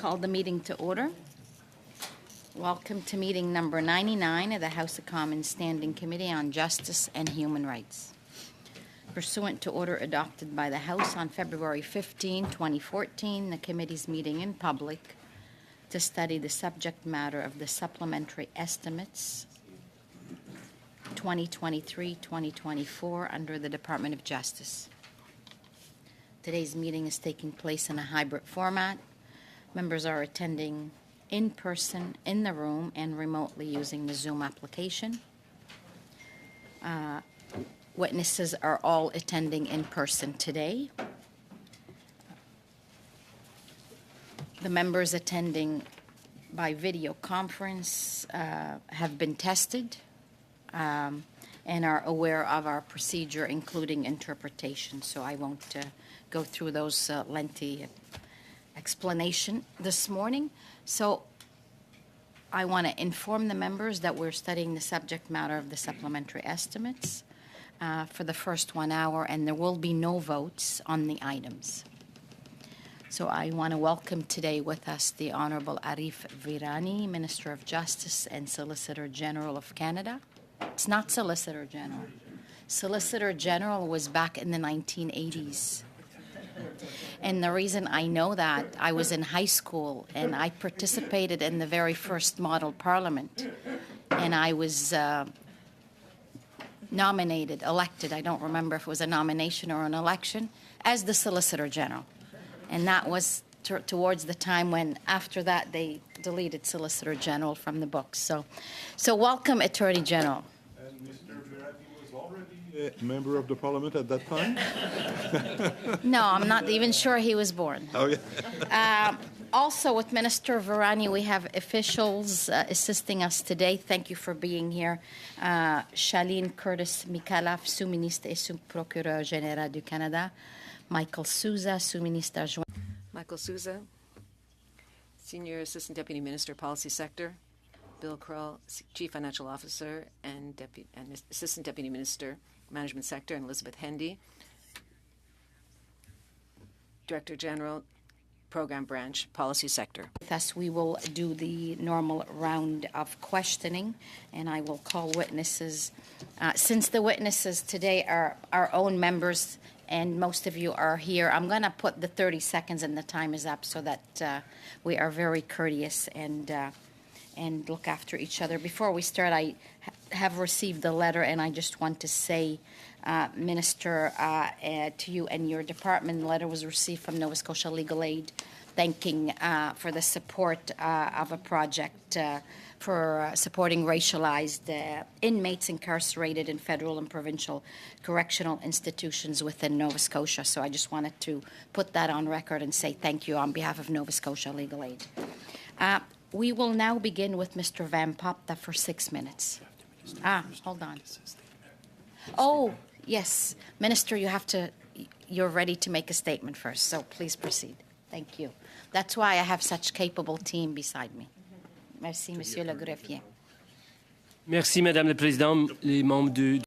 call the meeting to order. Welcome to meeting number 99 of the House of Commons Standing Committee on Justice and Human Rights. Pursuant to order adopted by the House on February 15, 2014, the committee's meeting in public to study the subject matter of the supplementary estimates 2023-2024 under the Department of Justice. Today's meeting is taking place in a hybrid format. Members are attending in person in the room and remotely using the Zoom application. Witnesses are all attending in person today. The members attending by video conference have been tested and are aware of our procedure, including interpretation, so I won't go through those lengthy explanation this morning. So I want to inform the members that we're studying the subject matter of the supplementary estimates for the first 1 hour, and there will be no votes on the items. So I want to welcome today with us the Honorable Arif Virani, Minister of Justice and Solicitor General of Canada. It's not Solicitor General. Solicitor General was back in the 1980s. And the reason I know that, I was in high school and I participated in the very first model parliament. And I was elected, I don't remember if it was a nomination or an election, as the Solicitor General. And that was towards the time when, after that, they deleted Solicitor General from the books. So welcome, Attorney General. And Mr. Virani was already a member of the parliament at that time? No, I'm not even sure he was born. Oh, yeah. Also, with Minister Virani, we have officials assisting us today. Thank you for being here. Shaleen Curtis-Micallef, sous-ministre et sous-procureur général du Canada. Michael Souza, sous-ministre adjoint. Michael Souza, Senior Assistant Deputy Minister, Policy Sector. Bill Krall, Chief Financial Officer and Assistant Deputy Minister, Management Sector, and Elizabeth Hendy, Director General, Program Branch, Policy Sector. With us, we will do the normal round of questioning, and I will call witnesses. Since the witnesses today are our own members, and most of you are here, I'm going to put the 30 seconds and the time is up so that we are very courteous and look after each other. Before we start, I have received a letter, and I just want to say, Minister, to you and your department, the letter was received from Nova Scotia Legal Aid thanking for the support of a project for supporting racialized inmates incarcerated in federal and provincial correctional institutions within Nova Scotia. So I just wanted to put that on record and say thank you on behalf of Nova Scotia Legal Aid. We will now begin with Mr. Van Popta for 6 minutes. Hold on. Oh, yes. Minister, you're ready to make a statement first, so please proceed. Thank you. That's why I have such capable team beside me. Merci, Monsieur le Greffier. Merci, Madame la Présidente, les membres du...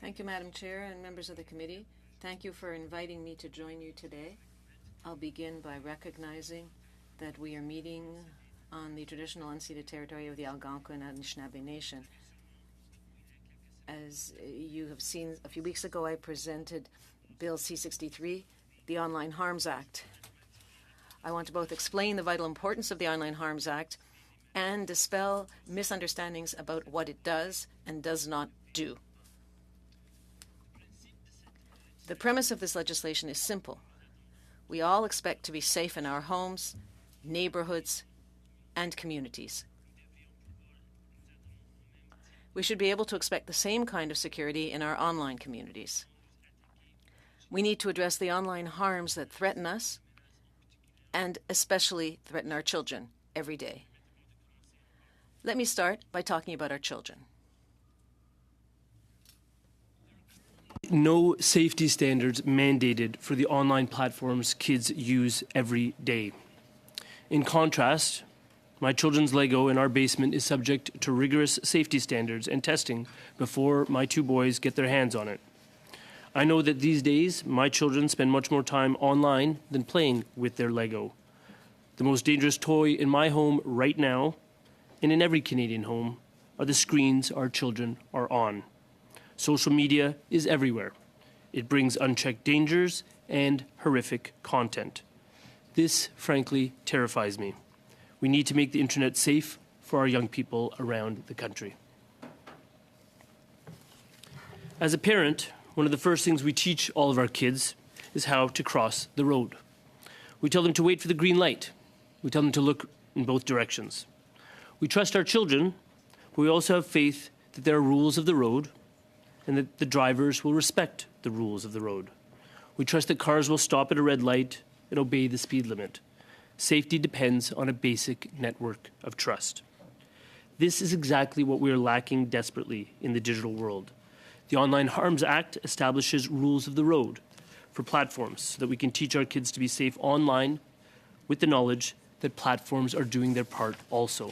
Thank you, Madam Chair and members of the committee. Thank you for inviting me to join you today. I'll begin by recognizing that we are meeting on the traditional unceded territory of the Algonquin and Anishinaabe Nation. As you have seen, a few weeks ago I presented Bill C-63, the Online Harms Act. I want to both explain the vital importance of the Online Harms Act and dispel misunderstandings about what it does and does not do. The premise of this legislation is simple. We all expect to be safe in our homes, neighborhoods, and communities. We should be able to expect the same kind of security in our online communities. We need to address the online harms that threaten us and especially threaten our children every day. Let me start by talking about our children. No safety standards mandated for the online platforms kids use every day. In contrast, my children's Lego in our basement is subject to rigorous safety standards and testing before my two boys get their hands on it. I know that these days my children spend much more time online than playing with their Lego. The most dangerous toy in my home right now, and in every Canadian home, are the screens our children are on. Social media is everywhere. It brings unchecked dangers and horrific content. This, frankly, terrifies me. We need to make the internet safe for our young people around the country. As a parent, one of the first things we teach all of our kids is how to cross the road. We tell them to wait for the green light. We tell them to look in both directions. We trust our children, but we also have faith that there are rules of the road and that the drivers will respect the rules of the road. We trust that cars will stop at a red light and obey the speed limit. Safety depends on a basic network of trust. This is exactly what we are lacking desperately in the digital world. The Online Harms Act establishes rules of the road for platforms so that we can teach our kids to be safe online with the knowledge that platforms are doing their part also.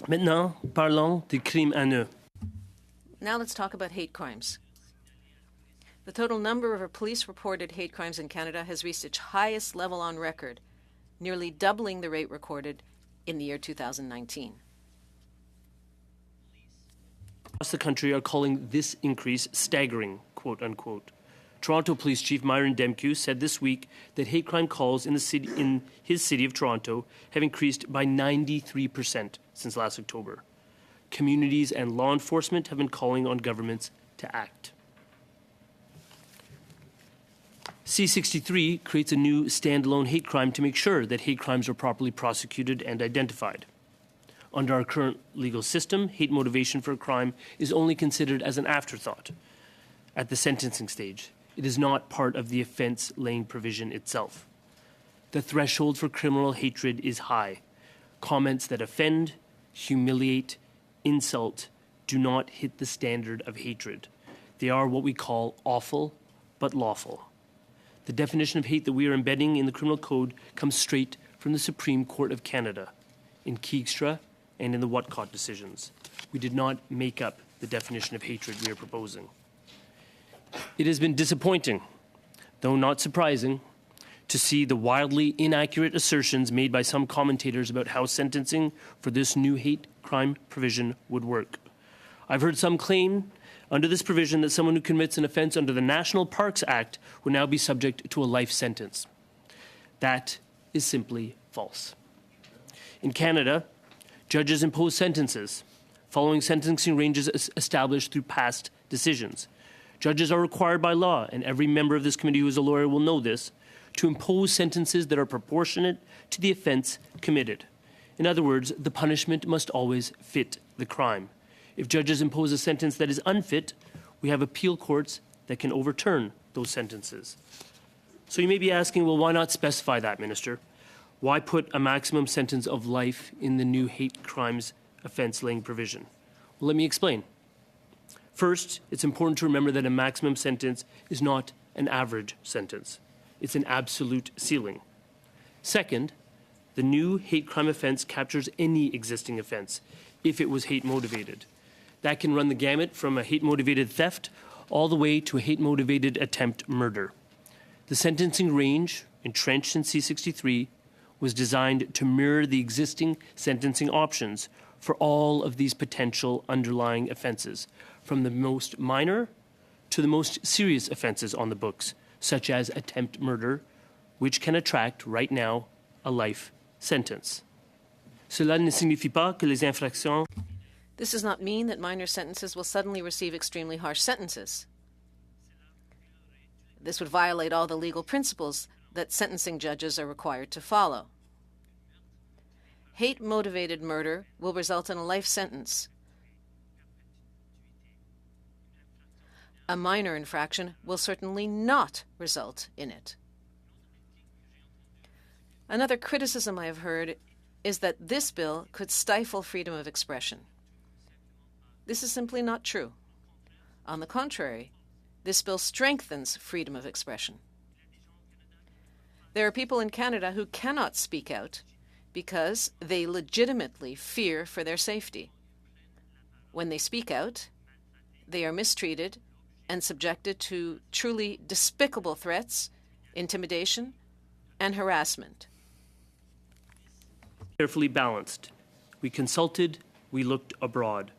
Maintenant, parlons des crimes haineux. Now let's talk about hate crimes. The total number of police-reported hate crimes in Canada has reached its highest level on record, nearly doubling the rate recorded in the year 2019. Across the country are calling this increase staggering, quote unquote. Toronto Police Chief Myron Demkiw said this week that hate crime calls in his city of Toronto have increased by 93% since last October. Communities and law enforcement have been calling on governments to act. C-63 creates a new standalone hate crime to make sure that hate crimes are properly prosecuted and identified. Under our current legal system, hate motivation for a crime is only considered as an afterthought at the sentencing stage. It is not part of the offense-laying provision itself. The threshold for criminal hatred is high. Comments that offend, humiliate, insult do not hit the standard of hatred. They are what we call awful but lawful. The definition of hate that we are embedding in the criminal code comes straight from the Supreme Court of Canada in Keegstra and in the Whatcott decisions. We did not make up the definition of hatred we are proposing. It has been disappointing, though not surprising, to see the wildly inaccurate assertions made by some commentators about how sentencing for this new hate crime provision would work. I've heard some claim under this provision that someone who commits an offence under the National Parks Act would now be subject to a life sentence. That is simply false. In Canada, judges impose sentences following sentencing ranges established through past decisions. Judges are required by law, and every member of this committee who is a lawyer will know this, to impose sentences that are proportionate to the offence committed. In other words, the punishment must always fit the crime. If judges impose a sentence that is unfit, we have appeal courts that can overturn those sentences. So you may be asking, well, why not specify that, Minister? Why put a maximum sentence of life in the new hate crimes offence-laying provision? Well, let me explain. First, it's important to remember that a maximum sentence is not an average sentence. It's an absolute ceiling. Second, the new hate crime offence captures any existing offence if it was hate-motivated. That can run the gamut from a hate-motivated theft all the way to a hate-motivated attempt murder. The sentencing range, entrenched in C-63, was designed to mirror the existing sentencing options for all of these potential underlying offences, from the most minor to the most serious offences on the books, such as attempt murder, which can attract, right now, a life sentence. Cela ne signifie pas que les infractions. This does not mean that minor sentences will suddenly receive extremely harsh sentences. This would violate all the legal principles that sentencing judges are required to follow. Hate-motivated murder will result in a life sentence. A minor infraction will certainly not result in it. Another criticism I have heard is that this bill could stifle freedom of expression. This is simply not true. On the contrary, this bill strengthens freedom of expression. There are people in Canada who cannot speak out because they legitimately fear for their safety. When they speak out, they are mistreated and subjected to truly despicable threats intimidation, and harassment. Carefully balanced. We consulted, we looked abroad.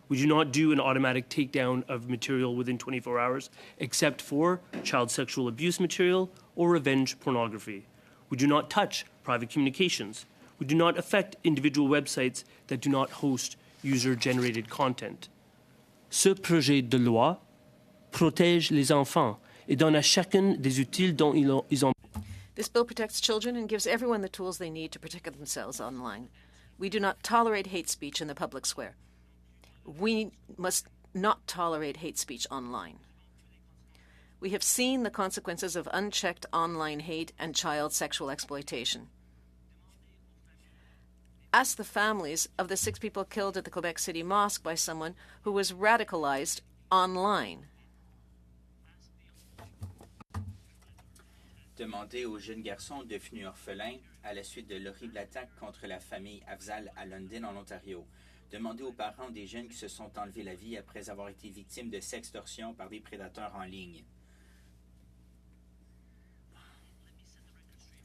We do not do an automatic takedown of material within 24 hours, except for child sexual abuse material or revenge pornography. We do not touch private communications. We do not affect individual websites that do not host user-generated content. Ce projet de loi protège les enfants et donne à chacun des outils dont ils ont. This bill protects children and gives everyone the tools they need to protect themselves online. We do not tolerate hate speech in the public square. We must not tolerate hate speech online. We have seen the consequences of unchecked online hate and child sexual exploitation. Ask the families of the 6 people killed at the Quebec City Mosque by someone who was radicalized online. Demandez aux jeunes garçons devenus orphelins à la suite de l'horrible attaque contre la famille Afzal à London, en Ontario. Demandez aux parents des jeunes qui se sont enlevés la vie après avoir été victimes de sextorsion par des prédateurs en ligne.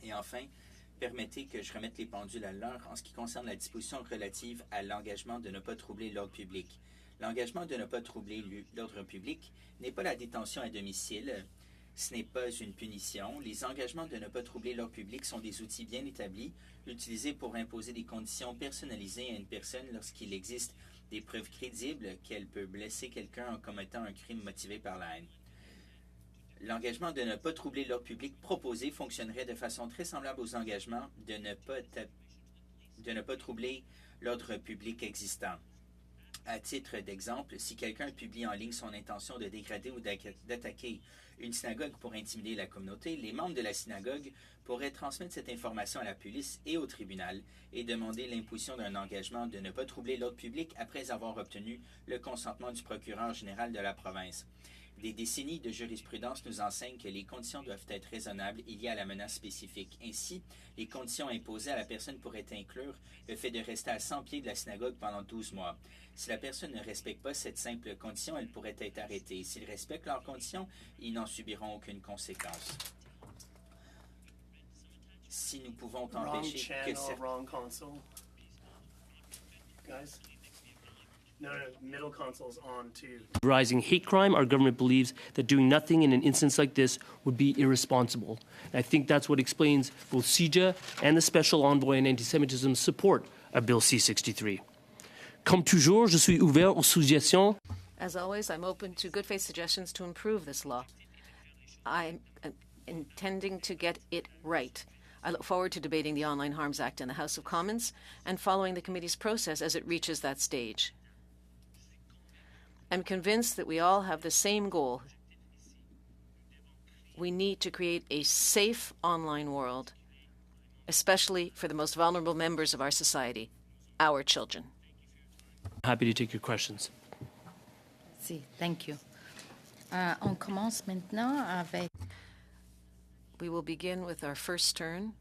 Et enfin, permettez que je remette les pendules à l'heure en ce qui concerne la disposition relative à l'engagement de ne pas troubler l'ordre public. L'engagement de ne pas troubler l'ordre public n'est pas la détention à domicile. Ce n'est pas une punition. Les engagements de ne pas troubler l'ordre public sont des outils bien établis, utilisés pour imposer des conditions personnalisées à une personne lorsqu'il existe des preuves crédibles qu'elle peut blesser quelqu'un en commettant un crime motivé par la haine. L'engagement de ne pas troubler l'ordre public proposé fonctionnerait de façon très semblable aux engagements de ne pas troubler l'ordre public existant. À titre d'exemple, si quelqu'un publie en ligne son intention de dégrader ou d'attaquer une synagogue pour intimider la communauté, les membres de la synagogue pourraient transmettre cette information à la police et au tribunal et demander l'imposition d'un engagement de ne pas troubler l'ordre public après avoir obtenu le consentement du procureur général de la province. Des décennies de jurisprudence nous enseignent que les conditions doivent être raisonnables liées à la menace spécifique. Ainsi, les conditions imposées à la personne pourraient inclure le fait de rester à 100 pieds de la synagogue pendant 12 mois. Si la personne ne respecte pas cette simple condition, elle pourrait être arrêtée. S'ils respectent leurs conditions, ils n'en subiront aucune conséquence. Si nous pouvons empêcher que Wrong console. Guys? No, middle console's on too. Rising hate crime, our government believes that doing nothing in an instance like this would be irresponsible. And I think that's what explains both CIJA and the Special Envoy on Anti-Semitism's support of Bill C-63. Comme toujours, je suis ouvert aux suggestions. As always, I'm open to good faith suggestions to improve this law. I'm intending to get it right. I look forward to debating the Online Harms Act in the House of Commons and following the committee's process as it reaches that stage. I'm convinced that we all have the same goal. We need to create a safe online world, especially for the most vulnerable members of our society, our children. Happy to take your questions. Si, thank you. On commence maintenant avec... We will begin with our first turn.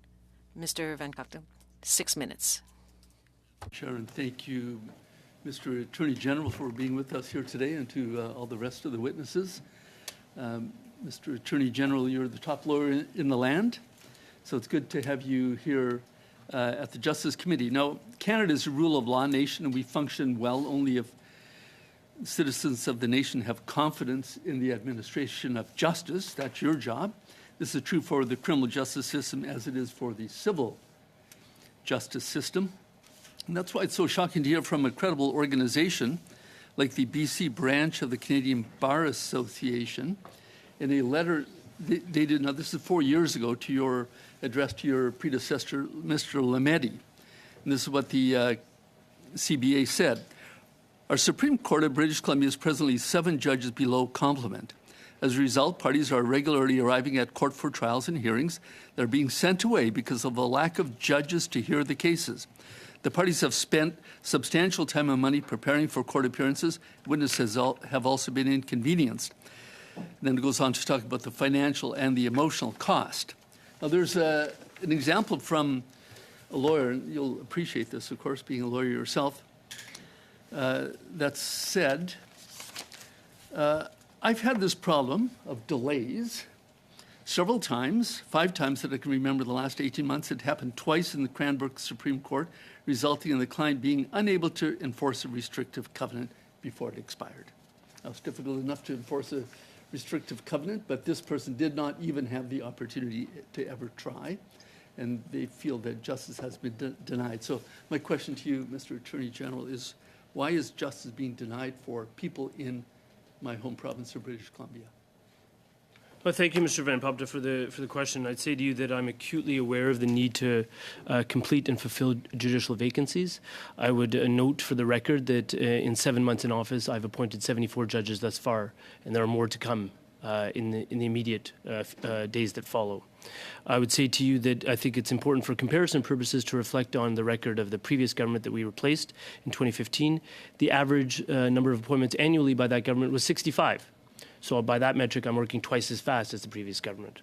Mr. Van Cockton, 6 minutes. Sharon, thank you, Mr. Attorney General, for being with us here today, and to all the rest of the witnesses. Mr. Attorney General, you're the top lawyer in the land, so it's good to have you here at the Justice Committee. Now, Canada is a rule of law nation, and we function well only if citizens of the nation have confidence in the administration of justice. That's your job. This is true for the criminal justice system as it is for the civil justice system. And that's why it's so shocking to hear from a credible organization like the BC branch of the Canadian Bar Association in a letter dated, now this is 4 years ago, to your address to your predecessor, Mr. Lametti. And this is what the CBA said. Our Supreme Court of British Columbia is presently 7 judges below complement. As a result, parties are regularly arriving at court for trials and hearings that are being sent away because of a lack of judges to hear the cases. The parties have spent substantial time and money preparing for court appearances. Witnesses have also been inconvenienced. And then it goes on to talk about the financial and the emotional cost. Now, there's an example from a lawyer, and you'll appreciate this, of course, being a lawyer yourself, that said, I've had this problem of delays several times, 5 times that I can remember the last 18 months. It happened twice in the Cranbrook Supreme Court, resulting in the client being unable to enforce a restrictive covenant before it expired. Now, it's difficult enough to enforce a restrictive covenant, but this person did not even have the opportunity to ever try, and they feel that justice has been denied. So my question to you, Mr. Attorney General, is why is justice being denied for people in my home province of British Columbia? Well, thank you, Mr. Van Popta, for the question. I'd say to you that I'm acutely aware of the need to complete and fulfill judicial vacancies. I would note for the record that in 7 months in office, I've appointed 74 judges thus far, and there are more to come in the immediate days that follow. I would say to you that I think it's important for comparison purposes to reflect on the record of the previous government that we replaced in 2015. The average number of appointments annually by that government was 65. So by that metric, I'm working twice as fast as the previous government.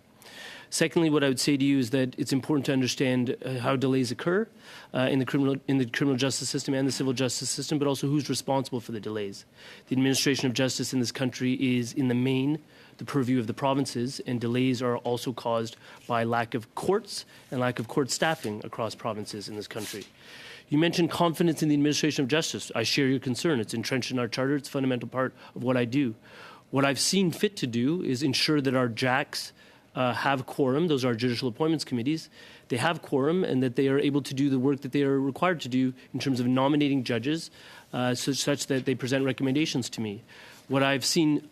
Secondly, what I would say to you is that it's important to understand how delays occur in the criminal justice system and the civil justice system, but also who's responsible for the delays. The administration of justice in this country is, in the main, the purview of the provinces, and delays are also caused by lack of courts and lack of court staffing across provinces in this country. You mentioned confidence in the administration of justice. I share your concern. It's entrenched in our charter. It's a fundamental part of what I do. What I've seen fit to do is ensure that our JACs have quorum. Those are our judicial appointments committees. They have quorum and that they are able to do the work that they are required to do in terms of nominating judges such that they present recommendations to me. What I've seen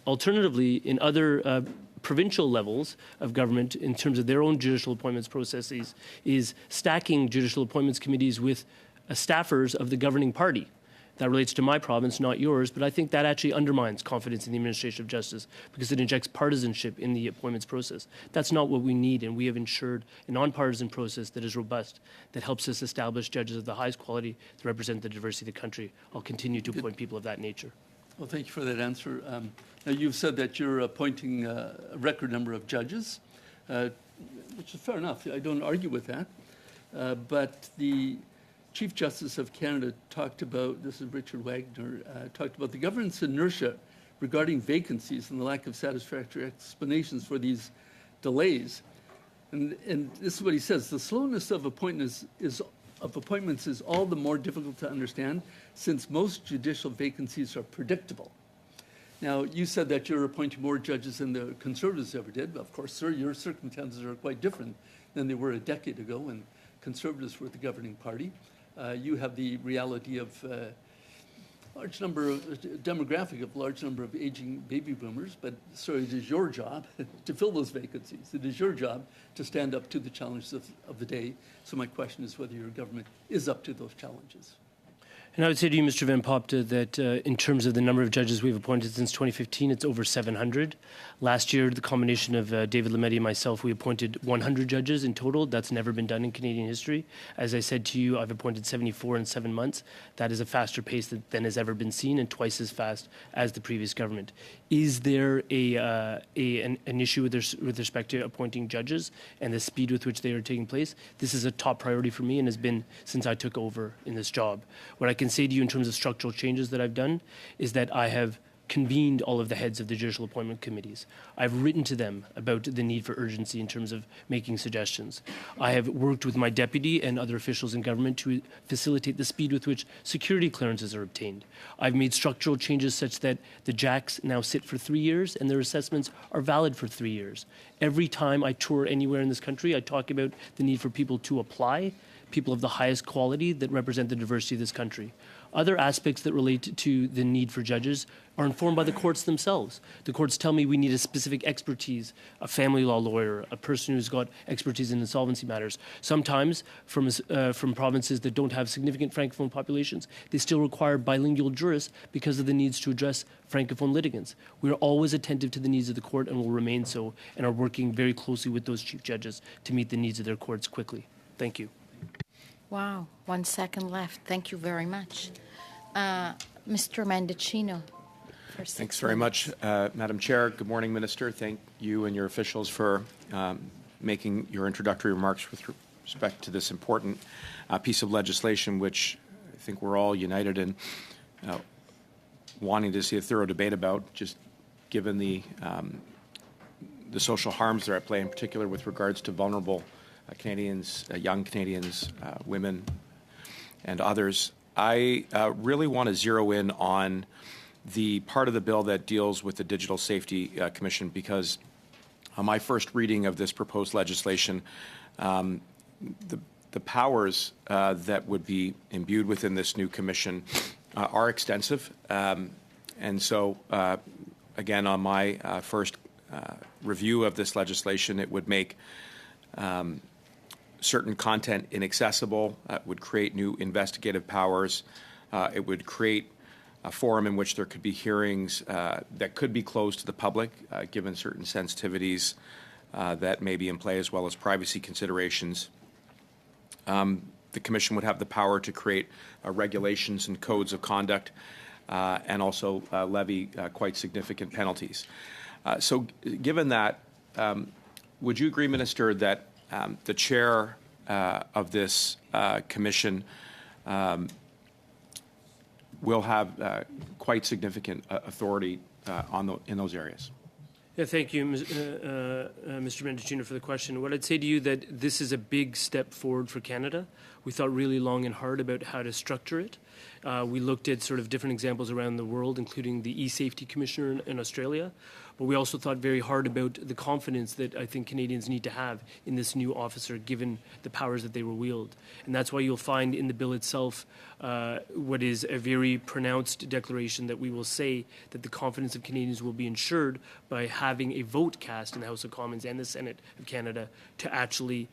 alternatively in other provincial levels of government in terms of their own judicial appointments processes is stacking judicial appointments committees with staffers of the governing party. That relates to my province, not yours, but I think that actually undermines confidence in the administration of justice because it injects partisanship in the appointments process. That's not what we need, and we have ensured a nonpartisan process that is robust, that helps us establish judges of the highest quality to represent the diversity of the country. I'll continue to appoint people of that nature. Well, thank you for that answer. Now, you've said that you're appointing a record number of judges, which is fair enough. I don't argue with that. But the Chief Justice of Canada talked about, this is Richard Wagner, talked about the government's inertia regarding vacancies and the lack of satisfactory explanations for these delays. And this is what he says: the slowness of appointments is all the more difficult to understand since most judicial vacancies are predictable. Now, you said that you're appointing more judges than the Conservatives ever did. Of course, sir, your circumstances are quite different than they were a decade ago when Conservatives were the governing party. You have the reality of large number of demographic of large number of aging baby boomers, but so it is your job to fill those vacancies. It is your job to stand up to the challenges of the day. So my question is whether your government is up to those challenges. And I would say to you, Mr. Van Popta, that in terms of the number of judges we've appointed since 2015, it's over 700. Last year, the combination of David Lametti and myself, we appointed 100 judges in total. That's never been done in Canadian history. As I said to you, I've appointed 74 in 7 months. That is a faster pace than has ever been seen and twice as fast as the previous government. Is there an issue with respect to appointing judges and the speed with which they are taking place? This is a top priority for me and has been since I took over in this job. What I can say to you in terms of structural changes that I've done is that I have convened all of the heads of the judicial appointment committees. I've written to them about the need for urgency in terms of making suggestions. I have worked with my deputy and other officials in government to facilitate the speed with which security clearances are obtained. I've made structural changes such that the JACs now sit for 3 years and their assessments are valid for 3 years. Every time I tour anywhere in this country, I talk about the need for people to apply, people of the highest quality that represent the diversity of this country. Other aspects that relate to the need for judges are informed by the courts themselves. The courts tell me we need a specific expertise, a family law lawyer, a person who's got expertise in insolvency matters. Sometimes from provinces that don't have significant francophone populations, they still require bilingual jurists because of the needs to address francophone litigants. We are always attentive to the needs of the court and will remain so, and are working very closely with those chief judges to meet the needs of their courts quickly. Thank you. Wow, 1 second left. Thank you very much. Mr. Mendicino. Thanks very much, Madam Chair. Good morning, Minister. Thank you and your officials for making your introductory remarks with respect to this important piece of legislation, which I think we're all united in wanting to see a thorough debate about, just given the the social harms that are at play, in particular with regards to vulnerable Canadians, young Canadians, women, and others. I really want to zero in on the part of the bill that deals with the Digital Safety Commission, because on my first reading of this proposed legislation, the powers that would be imbued within this new commission are extensive. And so, again, on my first review of this legislation, it would make certain content inaccessible, would create new investigative powers, it would create a forum in which there could be hearings that could be closed to the public, given certain sensitivities that may be in play, as well as privacy considerations. The Commission would have the power to create regulations and codes of conduct and also levy quite significant penalties. So given that, would you agree, Minister, that the chair of this commission will have quite significant authority in those areas? Yeah, thank you, Mr. Mendicino, for the question. What I'd say to you that this is a big step forward for Canada. We thought really long and hard about how to structure it. We looked at sort of different examples around the world, including the e-safety commissioner in Australia. But we also thought very hard about the confidence that I think Canadians need to have in this new officer, given the powers that they will wield. And that's why you'll find in the bill itself what is a very pronounced declaration that we will say that the confidence of Canadians will be ensured by having a vote cast in the House of Commons and the Senate of Canada to actually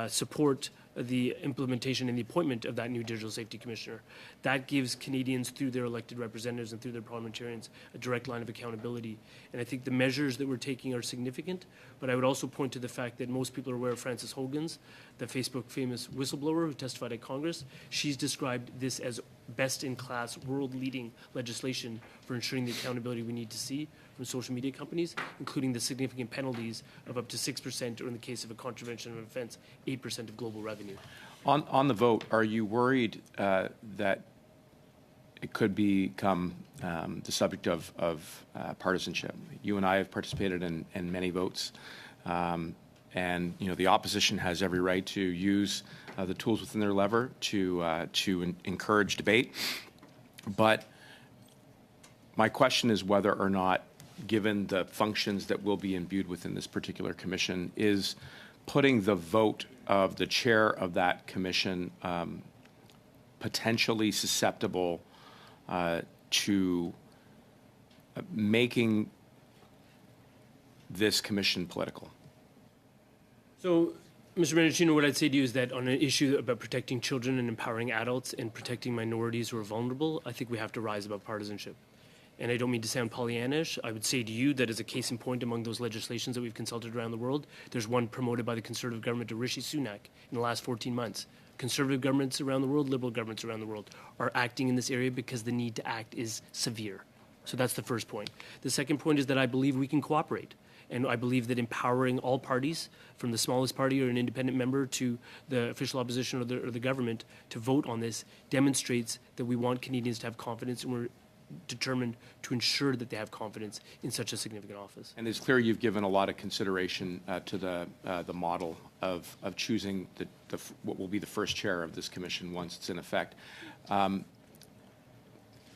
support the implementation and the appointment of that new Digital Safety Commissioner. That gives Canadians, through their elected representatives and through their parliamentarians, a direct line of accountability. And I think the measures that we're taking are significant, but I would also point to the fact that most people are aware of Frances Haugen's, the Facebook famous whistleblower who testified at Congress. She's described this as best-in-class, world-leading legislation for ensuring the accountability we need to see from social media companies, including the significant penalties of up to 6%, or in the case of a contravention of an offense, 8% of global revenue. On the vote, are you worried that it could become the subject of partisanship? You and I have participated in many votes, and the opposition has every right to use the tools within their lever to encourage debate. But my question is whether or not, given the functions that will be imbued within this particular commission, is putting the vote of the chair of that commission potentially susceptible to making this commission political? So, Mr. Mendicino, what I'd say to you is that on an issue about protecting children and empowering adults and protecting minorities who are vulnerable, I think we have to rise above partisanship. And I don't mean to sound Pollyannish. I would say to you that as a case in point among those legislations that we've consulted around the world, there's one promoted by the Conservative government of Rishi Sunak in the last 14 months. Conservative governments around the world, liberal governments around the world are acting in this area because the need to act is severe. So that's the first point. The second point is that I believe we can cooperate. And I believe that empowering all parties, from the smallest party or an independent member to the official opposition or the government, to vote on this demonstrates that we want Canadians to have confidence, and we're determined to ensure that they have confidence in such a significant office. And it's clear you've given a lot of consideration to the model of choosing what will be the first chair of this commission once it's in effect.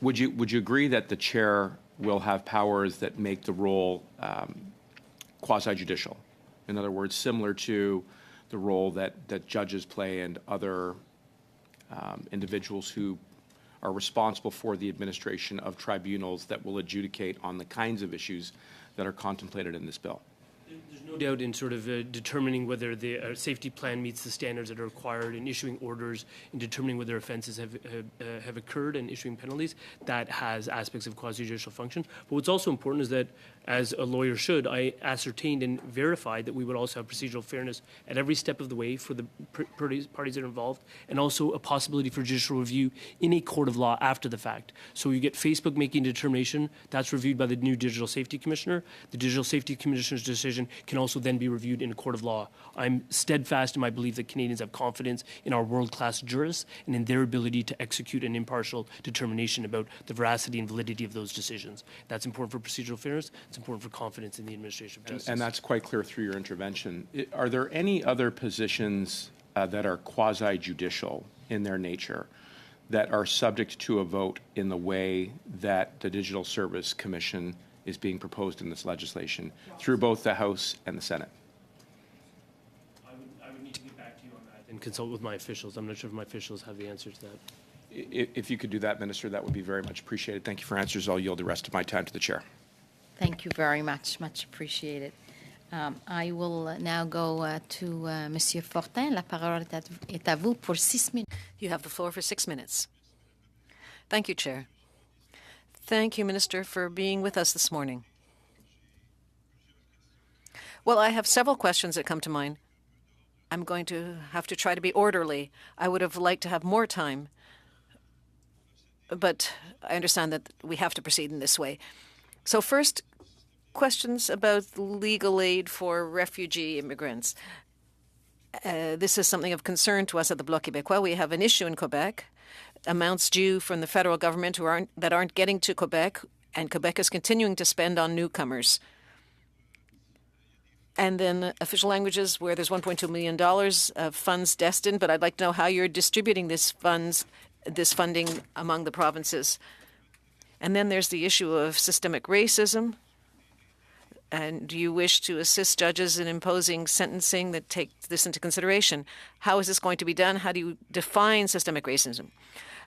Would you agree that the chair will have powers that make the role quasi-judicial? In other words, similar to the role that judges play and other individuals who are responsible for the administration of tribunals that will adjudicate on the kinds of issues that are contemplated in this bill? There's no doubt in sort of determining whether the safety plan meets the standards that are required, in issuing orders, in determining whether offences have occurred, and issuing penalties. That has aspects of quasi-judicial function. But what's also important is that, as a lawyer should, I ascertained and verified that we would also have procedural fairness at every step of the way for the parties that are involved, and also a possibility for judicial review in a court of law after the fact. So you get Facebook making a determination, that's reviewed by the new Digital Safety Commissioner. The Digital Safety Commissioner's decision can also then be reviewed in a court of law. I'm steadfast in my belief that Canadians have confidence in our world-class jurists and in their ability to execute an impartial determination about the veracity and validity of those decisions. That's important for procedural fairness. It's important for confidence in the administration of justice. And that's quite clear through your intervention. Are there any other positions that are quasi-judicial in their nature that are subject to a vote in the way that the Digital Service Commission is being proposed in this legislation through both the House and the Senate? I would need to get back to you on that and consult with my officials. I'm not sure if my officials have the answer to that. If you could do that, Minister, that would be very much appreciated. Thank you for answers. I'll yield the rest of my time to the Chair. Thank you very much. Much appreciated. I will now go to Monsieur Fortin. La parole est à vous pour 6 minutes. You have the floor for 6 minutes. Thank you, Chair. Thank you, Minister, for being with us this morning. Well, I have several questions that come to mind. I'm going to have to try to be orderly. I would have liked to have more time, but I understand that we have to proceed in this way. So first, questions about legal aid for refugee immigrants. This is something of concern to us at the Bloc Québécois. We have an issue in Quebec, amounts due from the federal government that aren't getting to Quebec, and Quebec is continuing to spend on newcomers. And then official languages where there's $1.2 million of funds destined, but I'd like to know how you're distributing this funding among the provinces. And then there's the issue of systemic racism. And do you wish to assist judges in imposing sentencing that take this into consideration? How is this going to be done? How do you define systemic racism?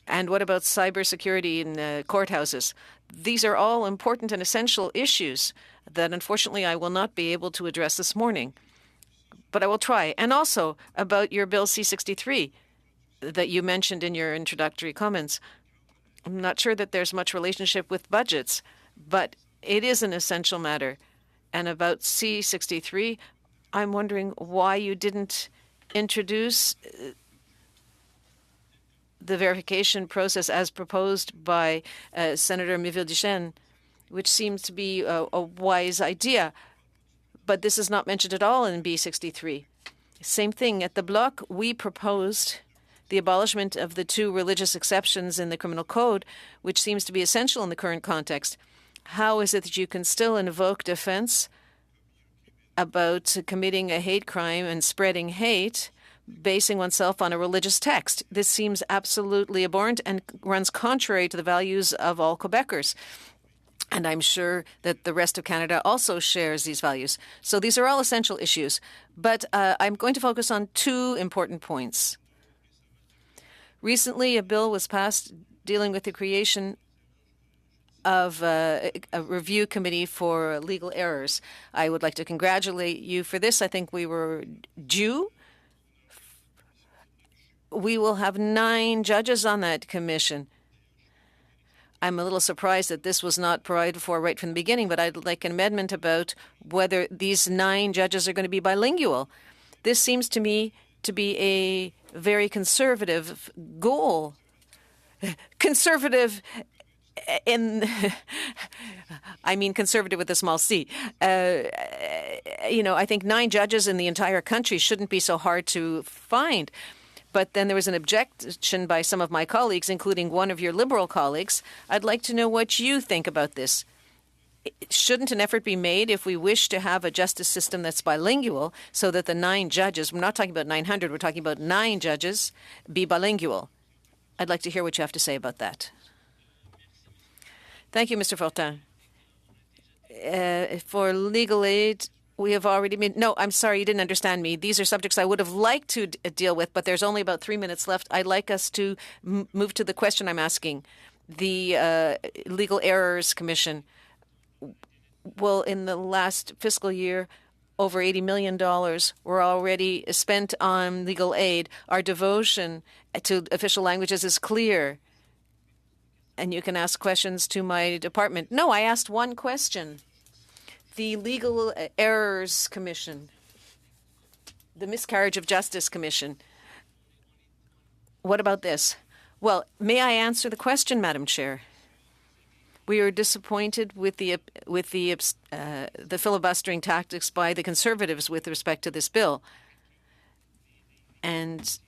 And what about cybersecurity in courthouses? These are all important and essential issues that unfortunately I will not be able to address this morning. But I will try. And also about your Bill C-63 that you mentioned in your introductory comments. I'm not sure that there's much relationship with budgets, but it is an essential matter. And about C-63, I'm wondering why you didn't introduce the verification process as proposed by Senator Méville-Duchesne, which seems to be a wise idea. But this is not mentioned at all in B-63. Same thing. At the Bloc, we proposed the abolishment of the 2 religious exceptions in the Criminal Code, which seems to be essential in the current context. How is it that you can still invoke defense about committing a hate crime and spreading hate, basing oneself on a religious text? This seems absolutely abhorrent and runs contrary to the values of all Quebecers. And I'm sure that the rest of Canada also shares these values. So these are all essential issues. But I'm going to focus on 2 important points. Recently, a bill was passed dealing with the creation of a review committee for legal errors. I would like to congratulate you for this. I think we were due. We will have 9 judges on that commission. I'm a little surprised that this was not provided for right from the beginning, but I'd like an amendment about whether these 9 judges are going to be bilingual. This seems to me to be a very conservative goal. Conservative I mean conservative with a small c. I think 9 judges in the entire country shouldn't be so hard to find. But then there was an objection by some of my colleagues, including one of your Liberal colleagues. I'd like to know what you think about this. Shouldn't an effort be made if we wish to have a justice system that's bilingual so that the 9 judges, we're not talking about 900, we're talking about 9 judges, be bilingual? I'd like to hear what you have to say about that. Thank you, Mr. Fortin. For legal aid, we have already made... No, I'm sorry, you didn't understand me. These are subjects I would have liked to deal with, but there's only about 3 minutes left. I'd like us to move to the question I'm asking. The Legal Errors Commission. Well, in the last fiscal year, over $80 million were already spent on legal aid. Our devotion to official languages is clear. And you can ask questions to my department. No, I asked one question. The Legal Errors Commission, the Miscarriage of Justice Commission. What about this? Well, may I answer the question, Madam Chair? We are disappointed with the filibustering tactics by the Conservatives with respect to this bill and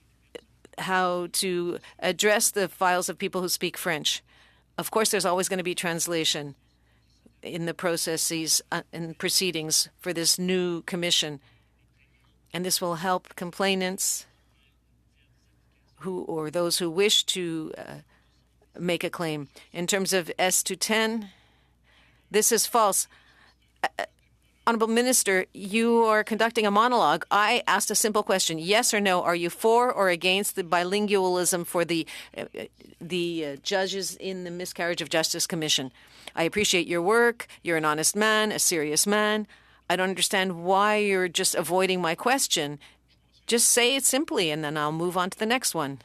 how to address the files of people who speak French. Of course, there's always going to be translation. in the processes and proceedings for this new commission. And this will help complainants or those who wish to make a claim. In terms of S210, this is false. Honourable Minister, you are conducting a monologue. I asked a simple question, yes or no. Are you for or against the bilingualism for the judges in the Miscarriage of Justice Commission? I appreciate your work. You're an honest man, a serious man. I don't understand why you're just avoiding my question. Just say it simply, and then I'll move on to the next one.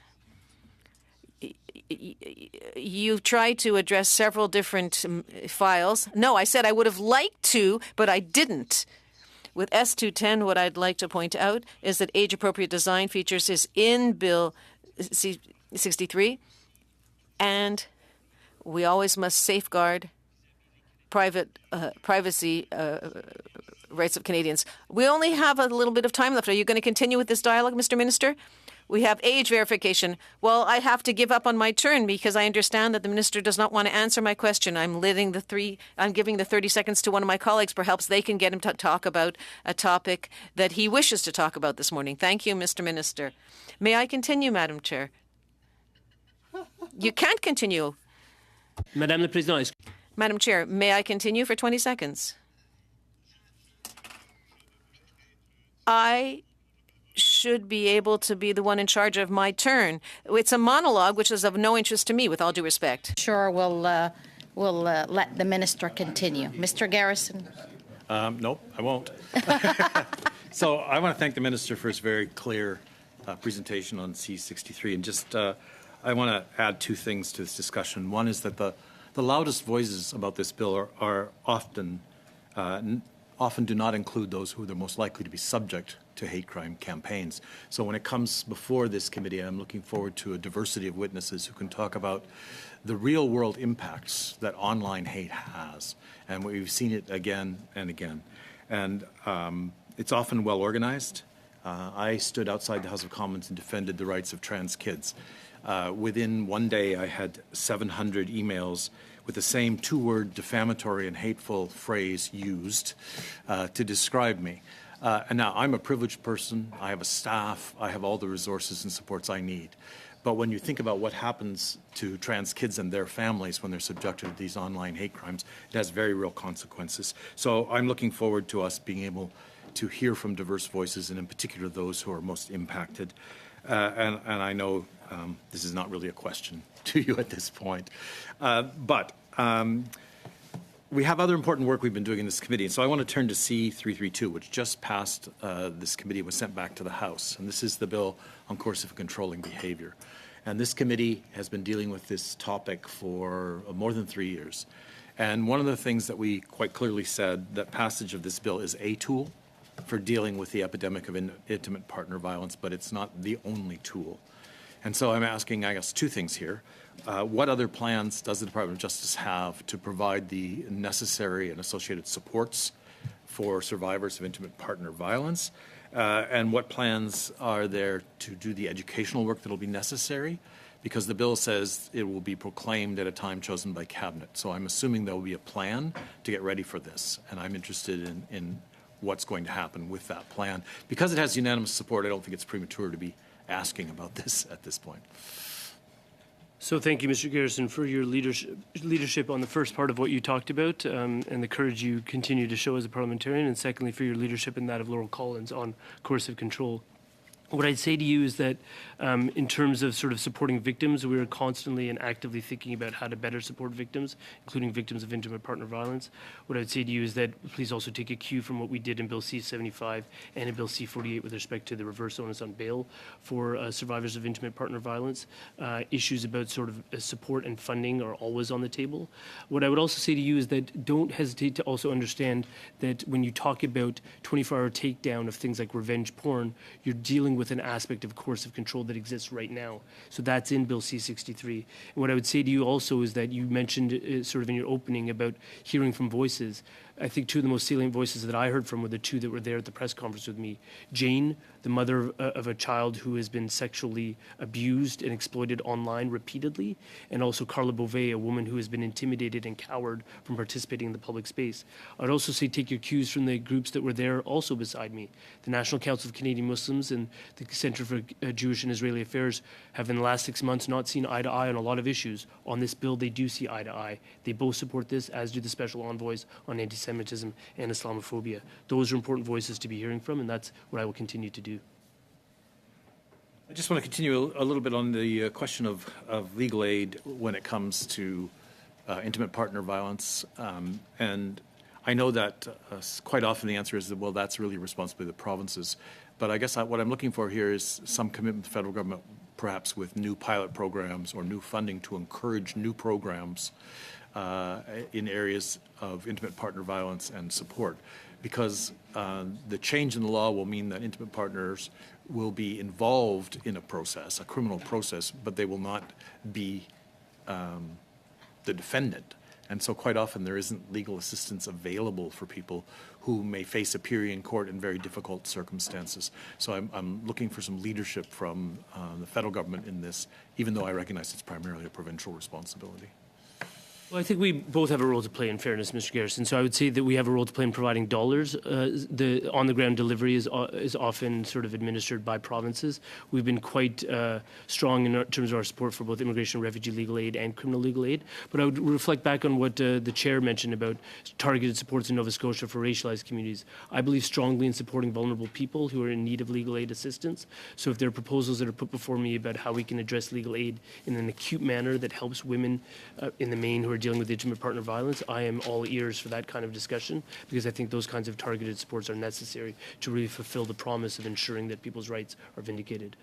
You tried to address several different files. No, I said I would have liked to, but I didn't. With S210, what I'd like to point out is that age-appropriate design features is in Bill C-63, and we always must safeguard privacy rights of Canadians. We only have a little bit of time left. Are you going to continue with this dialogue, Mr. Minister? We have age verification. Well, I have to give up on my turn because I understand that the minister does not want to answer my question. I'm giving the 30 seconds to one of my colleagues. Perhaps they can get him to talk about a topic that he wishes to talk about this morning. Thank you, Mr. Minister. May I continue, Madam Chair? You can't continue. Madame la Présidente, Madam Chair, may I continue for 20 seconds? I should be able to be the one in charge of my turn. It's a monologue, which is of no interest to me, with all due respect. Sure, we'll let the minister continue. Mr. Garrison. Nope, I won't. So I want to thank the minister for his very clear presentation on C-63. And just I want to add two things to this discussion. One is that the loudest voices about this bill are often do not include those who are the most likely to be subject to hate crime campaigns. So when it comes before this committee, I'm looking forward to a diversity of witnesses who can talk about the real world impacts that online hate has. And we've seen it again and again. And it's often well organized. I stood outside the House of Commons and defended the rights of trans kids. Within one day, I had 700 emails with the same two-word defamatory and hateful phrase used to describe me. And now I'm a privileged person. I have a staff. I have all the resources and supports I need. But when you think about what happens to trans kids and their families when they're subjected to these online hate crimes, it has very real consequences. So I'm looking forward to us being able to hear from diverse voices, and in particular those who are most impacted. And I know this is not really a question to you at this point. But we have other important work we've been doing in this committee. And so I want to turn to C-332, which just passed this committee, was sent back to the House. And this is the bill on coercive and controlling behavior. And this committee has been dealing with this topic for more than 3 years. And one of the things that we quite clearly said, that passage of this bill is a tool for dealing with the epidemic of intimate partner violence, but it's not the only tool. And so I'm asking, I guess, two things here. What other plans does the Department of Justice have to provide the necessary and associated supports for survivors of intimate partner violence? And what plans are there to do the educational work that will be necessary? Because the bill says it will be proclaimed at a time chosen by Cabinet. So I'm assuming there will be a plan to get ready for this. And I'm interested in what's going to happen with that plan. Because it has unanimous support, I don't think it's premature to be asking about this at this point. So thank you, Mr. Garrison, for your leadership on the first part of what you talked about and the courage you continue to show as a parliamentarian, and secondly, for your leadership in that of Laurel Collins on coercive control. What I'd say to you is that in terms of sort of supporting victims, we are constantly and actively thinking about how to better support victims, including victims of intimate partner violence. What I'd say to you is that please also take a cue from what we did in Bill C-75 and in Bill C-48 with respect to the reverse onus on bail for survivors of intimate partner violence. Issues about sort of support and funding are always on the table. What I would also say to you is that don't hesitate to also understand that when you talk about 24-hour takedown of things like revenge porn, you're dealing with an aspect of coercive control that exists right now. So that's in Bill C-63. And what I would say to you also is that you mentioned sort of in your opening about hearing from voices. I think two of the most salient voices that I heard from were the two that were there at the press conference with me. Jane, the mother of a child who has been sexually abused and exploited online repeatedly, and also Carla Beauvais, a woman who has been intimidated and cowered from participating in the public space. I'd also say take your cues from the groups that were there also beside me. The National Council of Canadian Muslims and the Centre for Jewish and Israeli Affairs have in the last 6 months not seen eye to eye on a lot of issues. On this bill, they do see eye to eye. They both support this, as do the special envoys on anti-Semitism and Islamophobia. Those are important voices to be hearing from, and that's what I will continue to do. I just want to continue a little bit on the question of legal aid when it comes to intimate partner violence. And I know that quite often the answer is that, well, that's really responsibility of the provinces. But I guess what I'm looking for here is some commitment to the federal government, perhaps with new pilot programs or new funding to encourage new programs in areas of intimate partner violence and support. Because the change in the law will mean that intimate partners will be involved in a process, a criminal process, but they will not be the defendant. And so quite often there isn't legal assistance available for people who may face a period in court in very difficult circumstances. So I'm looking for some leadership from the federal government in this, even though I recognize it's primarily a provincial responsibility. Well, I think we both have a role to play, in fairness, Mr. Garrison. So I would say that we have a role to play in providing dollars. The on-the-ground delivery is often sort of administered by provinces. We've been quite strong in terms of our support for both immigration and refugee legal aid and criminal legal aid. But I would reflect back on what the chair mentioned about targeted supports in Nova Scotia for racialized communities. I believe strongly in supporting vulnerable people who are in need of legal aid assistance. So if there are proposals that are put before me about how we can address legal aid in an acute manner that helps women in the main who are dealing with intimate partner violence, I am all ears for that kind of discussion, because I think those kinds of targeted supports are necessary to really fulfill the promise of ensuring that people's rights are vindicated.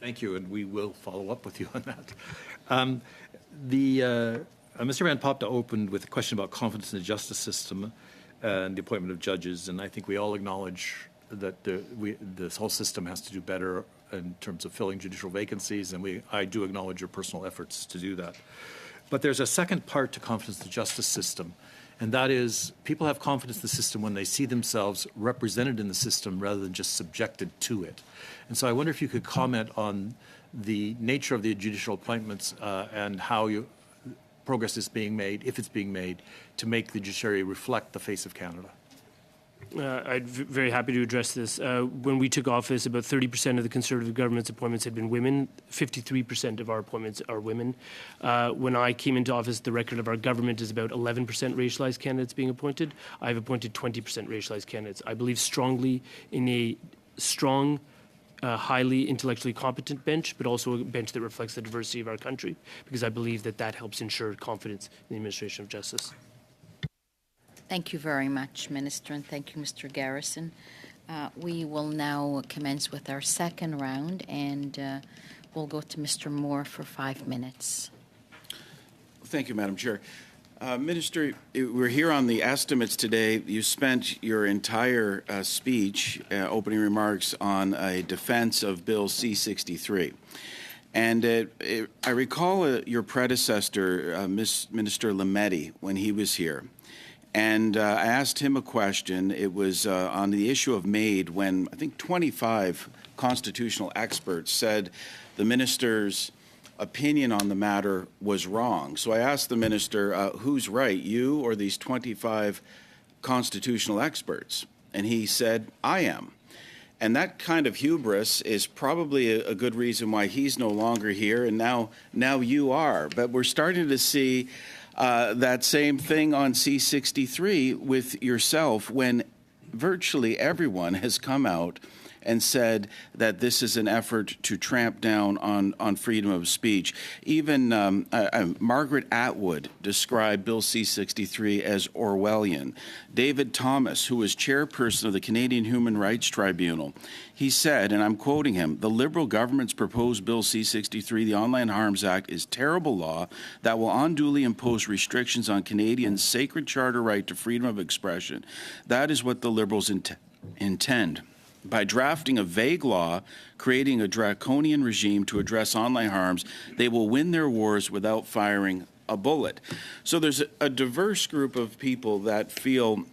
Thank you, and we will follow up with you on that. Mr. Van Popta opened with a question about confidence in the justice system and the appointment of judges, and I think we all acknowledge that this whole system has to do better in terms of filling judicial vacancies, and I do acknowledge your personal efforts to do that. But there's a second part to confidence in the justice system, and that is people have confidence in the system when they see themselves represented in the system rather than just subjected to it. And so I wonder if you could comment on the nature of the judicial appointments and how progress is being made, if it's being made, to make the judiciary reflect the face of Canada. I'd very happy to address this. When we took office, about 30% of the Conservative government's appointments had been women. 53% of our appointments are women. When I came into office, the record of our government is about 11% racialized candidates being appointed. I've appointed 20% racialized candidates. I believe strongly in a strong, highly intellectually competent bench, but also a bench that reflects the diversity of our country, because I believe that that helps ensure confidence in the administration of justice. Thank you very much, Minister, and thank you, Mr. Garrison. We will now commence with our second round, and we'll go to Mr. Moore for 5 minutes. Thank you, Madam Chair. Minister, we're here on the estimates today. You spent your entire speech, opening remarks, on a defense of Bill C-63. And I recall your predecessor, Minister Lametti, when he was here. And I asked him a question. It was on the issue of MAID, when I think 25 constitutional experts said the minister's opinion on the matter was wrong. So I asked the minister, who's right, you or these 25 constitutional experts? And he said, I am. And that kind of hubris is probably a good reason why he's no longer here, and now you are. But we're starting to see that same thing on C-63 with yourself, when virtually everyone has come out and said that this is an effort to tramp down on freedom of speech. Even Margaret Atwood described Bill C-63 as Orwellian. David Thomas, who was chairperson of the Canadian Human Rights Tribunal, he said, and I'm quoting him, "The Liberal government's proposed Bill C-63, the Online Harms Act, is terrible law that will unduly impose restrictions on Canadians' sacred charter right to freedom of expression. That is what the Liberals intend. By drafting a vague law, creating a draconian regime to address online harms, they will win their wars without firing a bullet. So there's a diverse group of people that feel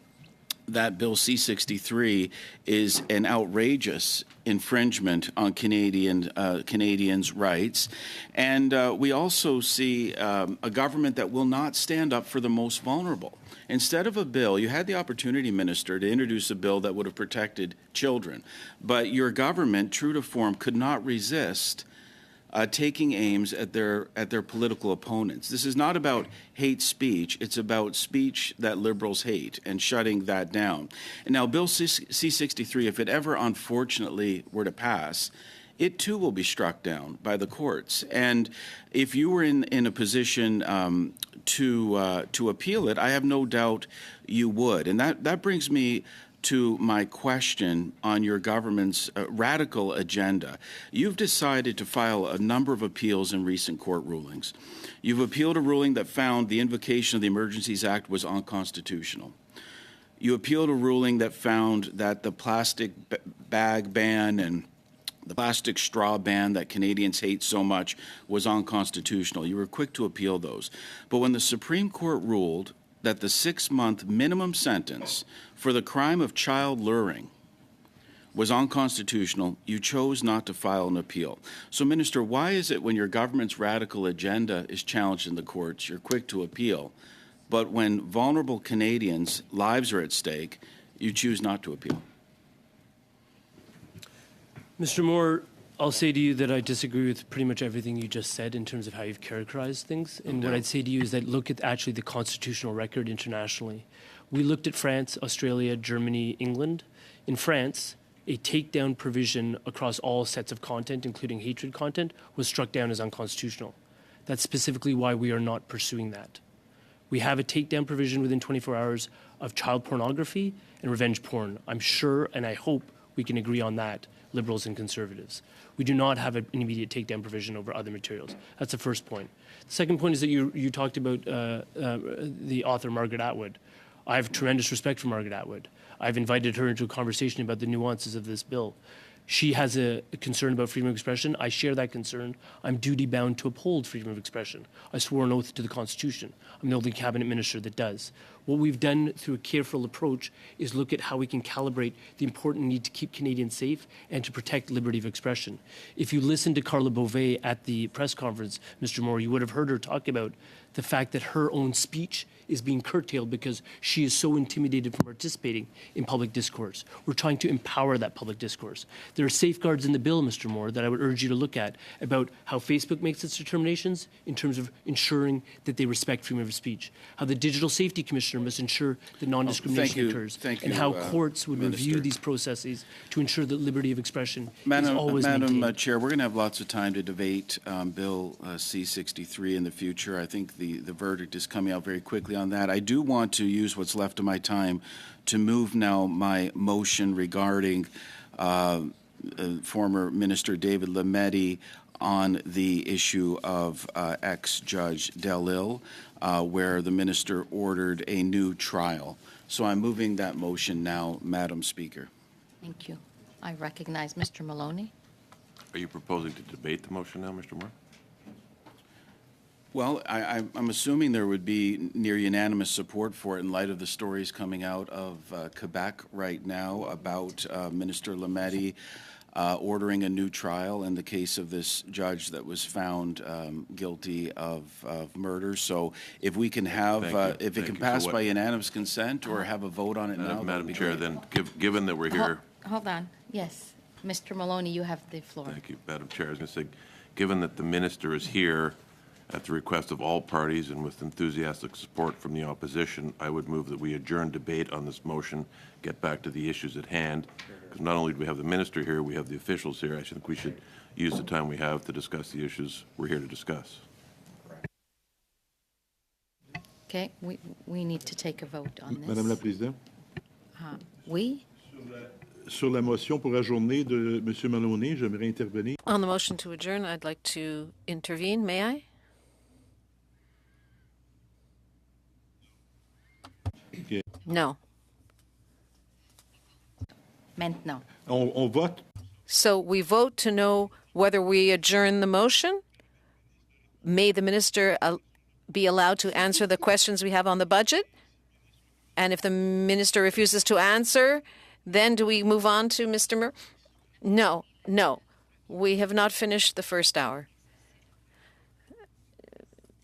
that Bill C-63 is an outrageous infringement on Canadians' rights. And we also see a government that will not stand up for the most vulnerable. Instead of a bill, you had the opportunity, Minister, to introduce a bill that would have protected children. But your government, true to form, could not resist taking aims at their political opponents. This is not about hate speech. It's about speech that Liberals hate and shutting that down. And now, Bill C-63, if it ever unfortunately were to pass, it too will be struck down by the courts. And if you were in a position to appeal it, I have no doubt you would. And that brings me to my question on your government's radical agenda. You've decided to file a number of appeals in recent court rulings. You've appealed a ruling that found the invocation of the Emergencies Act was unconstitutional. You appealed a ruling that found that the plastic bag ban and the plastic straw ban that Canadians hate so much was unconstitutional. You were quick to appeal those. But when the Supreme Court ruled that the 6-month minimum sentence for the crime of child luring was unconstitutional, you chose not to file an appeal. So, Minister, why is it when your government's radical agenda is challenged in the courts, you're quick to appeal, but when vulnerable Canadians' lives are at stake, you choose not to appeal? Mr. Moore, I'll say to you that I disagree with pretty much everything you just said in terms of how you've characterized things. And what I'd say to you is that look at actually the constitutional record internationally. We looked at France, Australia, Germany, England. In France, a takedown provision across all sets of content, including hatred content, was struck down as unconstitutional. That's specifically why we are not pursuing that. We have a takedown provision within 24 hours of child pornography and revenge porn. I'm sure and I hope we can agree on that, Liberals and Conservatives. We do not have an immediate takedown provision over other materials. That's the first point. The second point is that you talked about the author Margaret Atwood. I have tremendous respect for Margaret Atwood. I've invited her into a conversation about the nuances of this bill. She has a concern about freedom of expression. I share that concern. I'm duty-bound to uphold freedom of expression. I swore an oath to the Constitution. I'm the only cabinet minister that does. What we've done through a careful approach is look at how we can calibrate the important need to keep Canadians safe and to protect liberty of expression. If you listened to Carla Beauvais at the press conference, Mr. Moore, you would have heard her talk about the fact that her own speech is being curtailed because she is so intimidated from participating in public discourse. We're trying to empower that public discourse. There are safeguards in the bill, Mr. Moore, that I would urge you to look at about how Facebook makes its determinations in terms of ensuring that they respect freedom of speech, how the Digital Safety Commissioner must ensure that non-discrimination occurs, and how courts would review these processes to ensure that liberty of expression is always maintained. Madam Chair, we're going to have lots of time to debate Bill C-63 in the future. I think the verdict is coming out very quickly on that. I do want to use what's left of my time to move now my motion regarding former Minister David Lametti on the issue of ex-Judge Delisle, where the minister ordered a new trial. So I'm moving that motion now, Madam Speaker. Thank you. I recognize Mr. Maloney. Are you proposing to debate the motion now, Mr. Moore? Well, I'm assuming there would be near unanimous support for it in light of the stories coming out of Quebec right now about Minister Lametti ordering a new trial in the case of this judge that was found guilty of murder. So if we can have, if it can pass by unanimous consent or have a vote on it now. Madam Chair, then, given that we're here. Hold on. Yes. Mr. Maloney, you have the floor. Thank you, Madam Chair. I was going to say, given that the minister is here at the request of all parties and with enthusiastic support from the opposition, I would move that we adjourn debate on this motion, get back to the issues at hand. Because not only do we have the minister here, we have the officials here. I think we should use the time we have to discuss the issues we're here to discuss. Okay, we need to take a vote on this. Madame la Présidente. Oui? Sur la motion pour ajourner de M. Maloney, j'aimerais intervenir. On the motion to adjourn, I'd like to intervene. May I? Okay. No. Maintenant. On vote. So we vote to know whether we adjourn the motion. May the minister be allowed to answer the questions we have on the budget? And if the minister refuses to answer, then do we move on to Mr. Moore? No. We have not finished the first hour.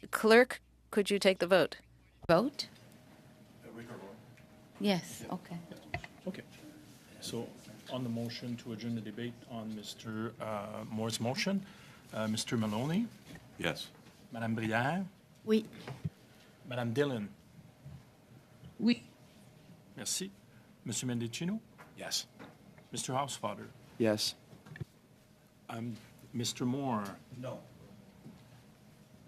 Clerk, could you take the vote? Vote? Yes, okay. Okay. So on the motion to adjourn the debate on Mr. Moore's motion, Mr. Maloney, Yes. Madame Brière, Oui. Madame Dillon. Oui. Merci. Monsieur Mendicino, Yes. Mr. Housefather, Yes. Mr. Moore, No.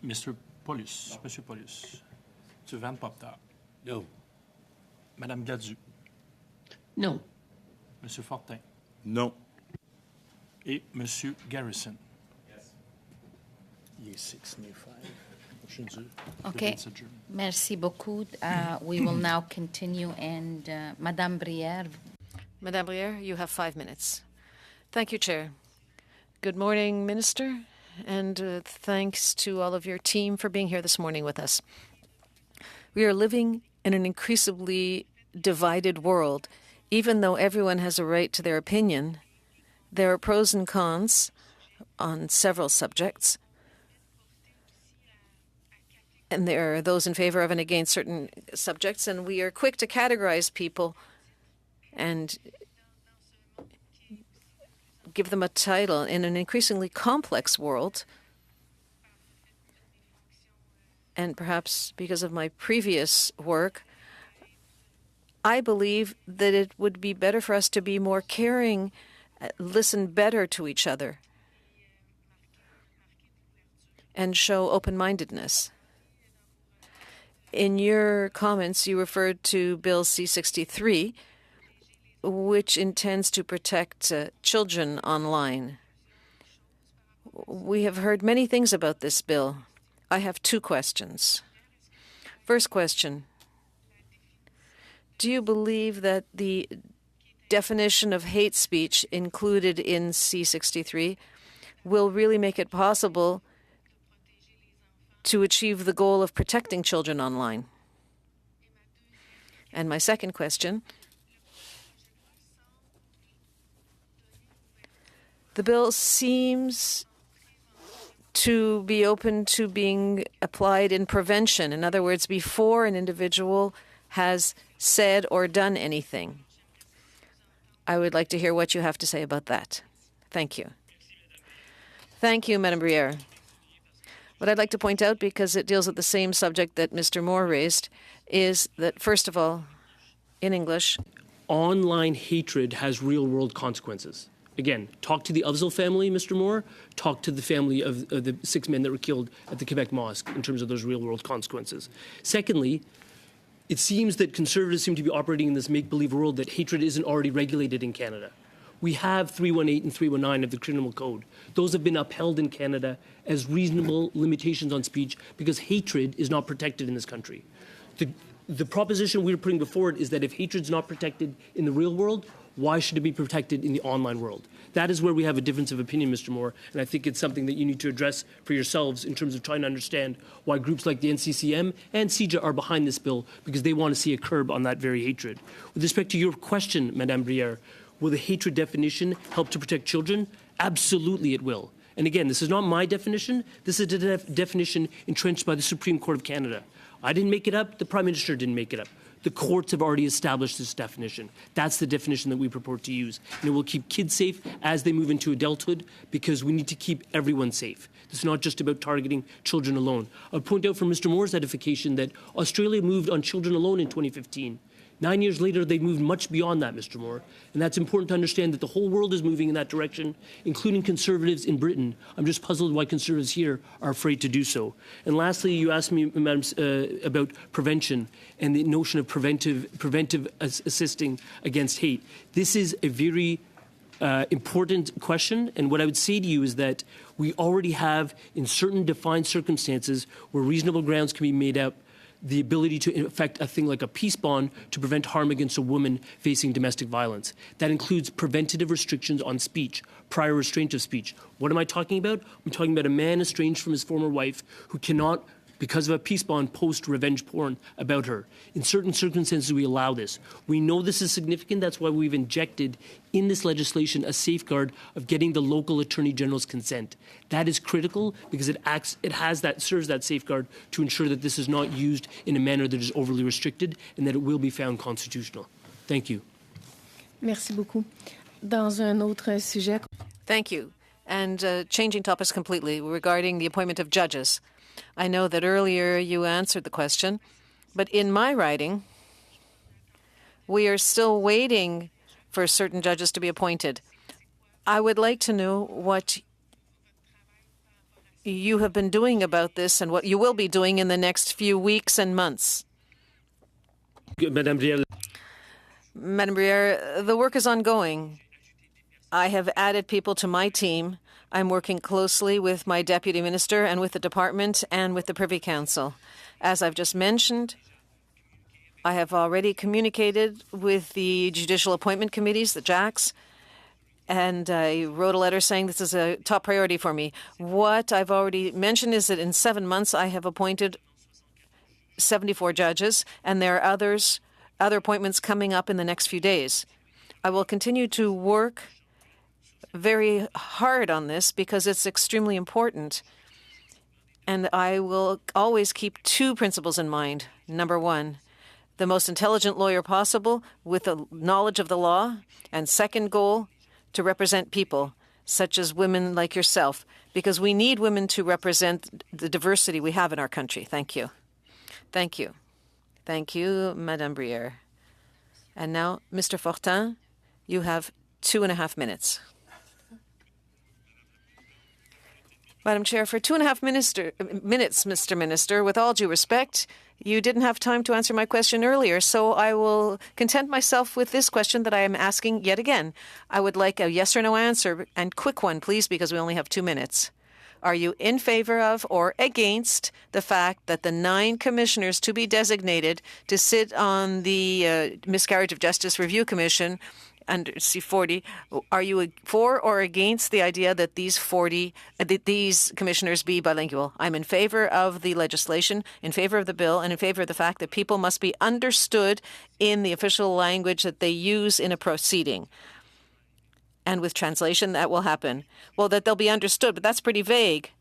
Mr. Paulus, Monsieur Paulus, Monsieur Van Popta, No. Madame Gadu, No. Monsieur Fortin, No. et Monsieur Garrison. Yes. Il est 6-5. Motion dure. Okay. Debate's adjourned. Merci beaucoup. We will now continue, and Madame Brière. Madame Brière, you have 5 minutes. Thank you, Chair. Good morning, Minister, and thanks to all of your team for being here this morning with us. We are living in an increasingly divided world. Even though everyone has a right to their opinion, there are pros and cons on several subjects. And there are those in favor of and against certain subjects, and we are quick to categorize people and give them a title in an increasingly complex world. And perhaps because of my previous work, I believe that it would be better for us to be more caring, listen better to each other, and show open-mindedness. In your comments, you referred to Bill C-63, which intends to protect children online. We have heard many things about this bill. I have 2 questions. First question. Do you believe that the definition of hate speech included in C-63 will really make it possible to achieve the goal of protecting children online? And my second question. The bill seems to be open to being applied in prevention. In other words, before an individual has said or done anything. I would like to hear what you have to say about that. Thank you. Thank you, Madame Brière. What I'd like to point out, because it deals with the same subject that Mr. Moore raised, is that, first of all, in English, Online hatred has real-world consequences. Again, talk to the Afzal family, Mr. Moore. Talk to the family of the 6 men that were killed at the Quebec Mosque in terms of those real-world consequences. Secondly, it seems that conservatives seem to be operating in this make-believe world that hatred isn't already regulated in Canada. We have 318 and 319 of the Criminal Code. Those have been upheld in Canada as reasonable limitations on speech because hatred is not protected in this country. The proposition we're putting before it is that if hatred's not protected in the real world, why should it be protected in the online world? That is where we have a difference of opinion, Mr. Moore, and I think it's something that you need to address for yourselves in terms of trying to understand why groups like the NCCM and CIJA are behind this bill, because they want to see a curb on that very hatred. With respect to your question, Madame Brière, will the hatred definition help to protect children? Absolutely it will. And again, this is not my definition. This is the definition entrenched by the Supreme Court of Canada. I didn't make it up. The Prime Minister didn't make it up. The courts have already established this definition. That's the definition that we purport to use. And it will keep kids safe as they move into adulthood, because we need to keep everyone safe. It's not just about targeting children alone. I'll point out for Mr. Moore's edification that Australia moved on children alone in 2015. 9 years later, they've moved much beyond that, Mr. Moore. And that's important to understand that the whole world is moving in that direction, including conservatives in Britain. I'm just puzzled why conservatives here are afraid to do so. And lastly, you asked me, Madam, about prevention and the notion of preventive assisting against hate. This is a very important question. And what I would say to you is that we already have, in certain defined circumstances where reasonable grounds can be made up, the ability to effect a thing like a peace bond to prevent harm against a woman facing domestic violence. That includes preventative restrictions on speech, prior restraint of speech. What am I talking about? I'm talking about a man estranged from his former wife who cannot because of a peace bond post-revenge porn about her. In certain circumstances, we allow this. We know this is significant. That's why we've injected in this legislation a safeguard of getting the local Attorney General's consent. That is critical because serves that safeguard to ensure that this is not used in a manner that is overly restricted and that it will be found constitutional. Thank you. Merci beaucoup. Dans un autre sujet. Thank you. And changing topics completely regarding the appointment of judges. I know that earlier you answered the question, but in my writing, we are still waiting for certain judges to be appointed. I would like to know what you have been doing about this and what you will be doing in the next few weeks and months. Madame Brière. Madame Brière, the work is ongoing. I have added people to my team. I'm working closely with my deputy minister and with the department and with the Privy Council. As I've just mentioned, I have already communicated with the judicial appointment committees, the JACs, and I wrote a letter saying this is a top priority for me. What I've already mentioned is that in 7 months I have appointed 74 judges, and there are other appointments coming up in the next few days. I will continue to work very hard on this because it's extremely important. And I will always keep two principles in mind. Number one, the most intelligent lawyer possible with a knowledge of the law. And second goal, to represent people, such as women like yourself, because we need women to represent the diversity we have in our country. Thank you. Thank you. Thank you, Madame Brière. And now, Mr. Fortin, you have 2.5 minutes. Madam Chair, for 2.5 minutes, Mr. Minister, with all due respect, you didn't have time to answer my question earlier, so I will content myself with this question that I am asking yet again. I would like a yes or no answer, and quick one, please, because we only have 2 minutes. Are you in favor of or against the fact that the 9 commissioners to be designated to sit on the Miscarriage of Justice Review Commission under C40, are you for or against the idea that these commissioners be bilingual? I'm in favor of the legislation, in favor of the bill, and in favor of the fact that people must be understood in the official language that they use in a proceeding. And with translation, that will happen. Well, that they'll be understood, but that's pretty vague.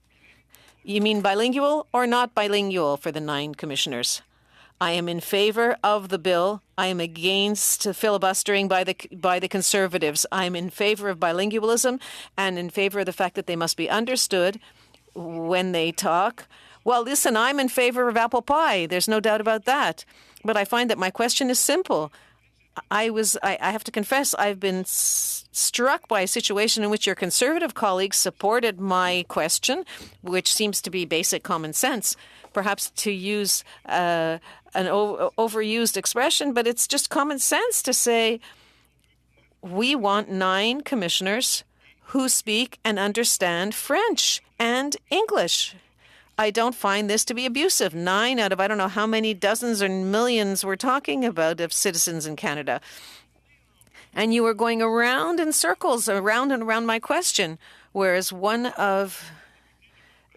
You mean bilingual or not bilingual for the 9 commissioners? I am in favor of the bill. I am against filibustering by the Conservatives. I am in favor of bilingualism and in favor of the fact that they must be understood when they talk. Well, listen, I'm in favor of apple pie. There's no doubt about that. But I find that my question is simple. I have to confess, I've been struck by a situation in which your Conservative colleagues supported my question, which seems to be basic common sense, perhaps to use an overused expression, but it's just common sense to say we want 9 commissioners who speak and understand French and English. I don't find this to be abusive. 9 out of I don't know how many dozens or millions we're talking about of citizens in Canada. And you were going around in circles, around and around my question, whereas one of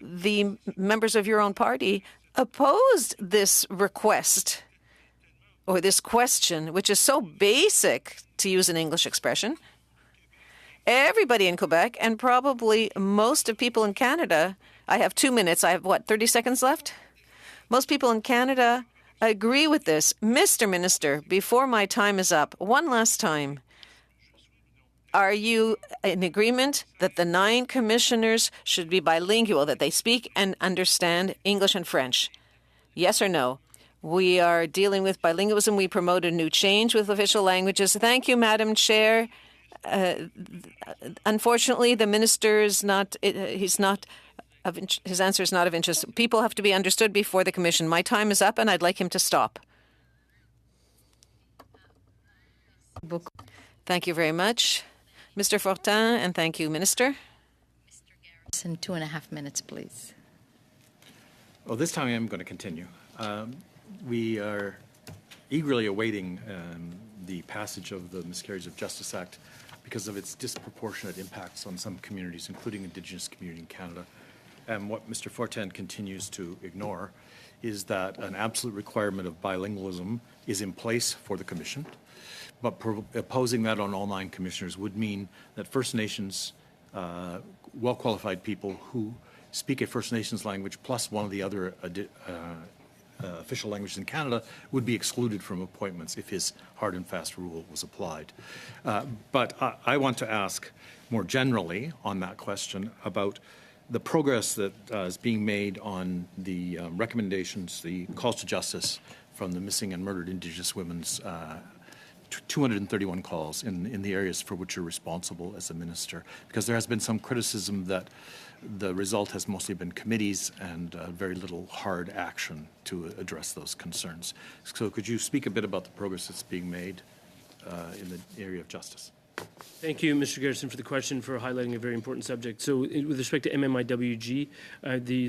the members of your own party opposed this request or this question, which is so basic, to use an English expression. Everybody in Quebec and probably most of people in Canada, I have 2 minutes. I have, 30 seconds left? Most people in Canada agree with this. Mr. Minister, before my time is up, one last time. Are you in agreement that the 9 commissioners should be bilingual, that they speak and understand English and French? Yes or no? We are dealing with bilingualism. We promote a new change with official languages. Thank you, Madam Chair. Unfortunately, the minister is not, his answer is not of interest. People have to be understood before the commission. My time is up and I'd like him to stop. Thank you very much, Mr. Fortin, and thank you, Minister. In 2.5 minutes, please. Well, this time I'm going to continue. We are eagerly awaiting the passage of the Miscarriage of Justice Act because of its disproportionate impacts on some communities, including Indigenous community in Canada. and what Mr. Fortin continues to ignore, is that an absolute requirement of bilingualism is in place for the Commission, but opposing that on all 9 commissioners would mean that First Nations, well-qualified people who speak a First Nations language plus one of the other official languages in Canada would be excluded from appointments if his hard and fast rule was applied. But I want to ask more generally on that question about the progress that is being made on the recommendations, the calls to justice from the missing and murdered Indigenous women's 231 calls in the areas for which you're responsible as a minister, because there has been some criticism that the result has mostly been committees and very little hard action to address those concerns. So could you speak a bit about the progress that's being made in the area of justice? Thank you, Mr. Garrison, for the question, for highlighting a very important subject. So with respect to MMIWG,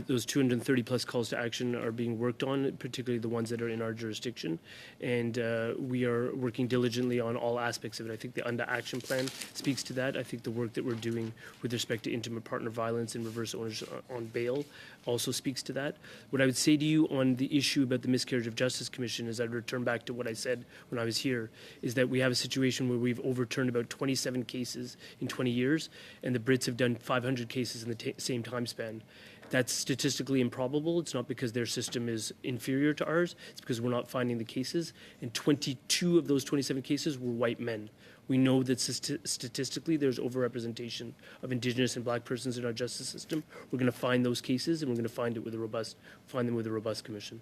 those 230 plus calls to action are being worked on, particularly the ones that are in our jurisdiction. And we are working diligently on all aspects of it. I think the UNDA action plan speaks to that. I think the work that we're doing with respect to intimate partner violence and reverse ownership on bail also speaks to that. What I would say to you on the issue about the Miscarriage of Justice Commission is I'd return back to what I said when I was here, is that we have a situation where we've overturned about 27 cases in 20 years, and the Brits have done 500 cases in the same time span. That's statistically improbable. It's not because their system is inferior to ours. It's because we're not finding the cases. And 22 of those 27 cases were white men. We know that statistically there's overrepresentation of Indigenous and Black persons in our justice system. We're going to find those cases, and we're going to find them with a robust commission.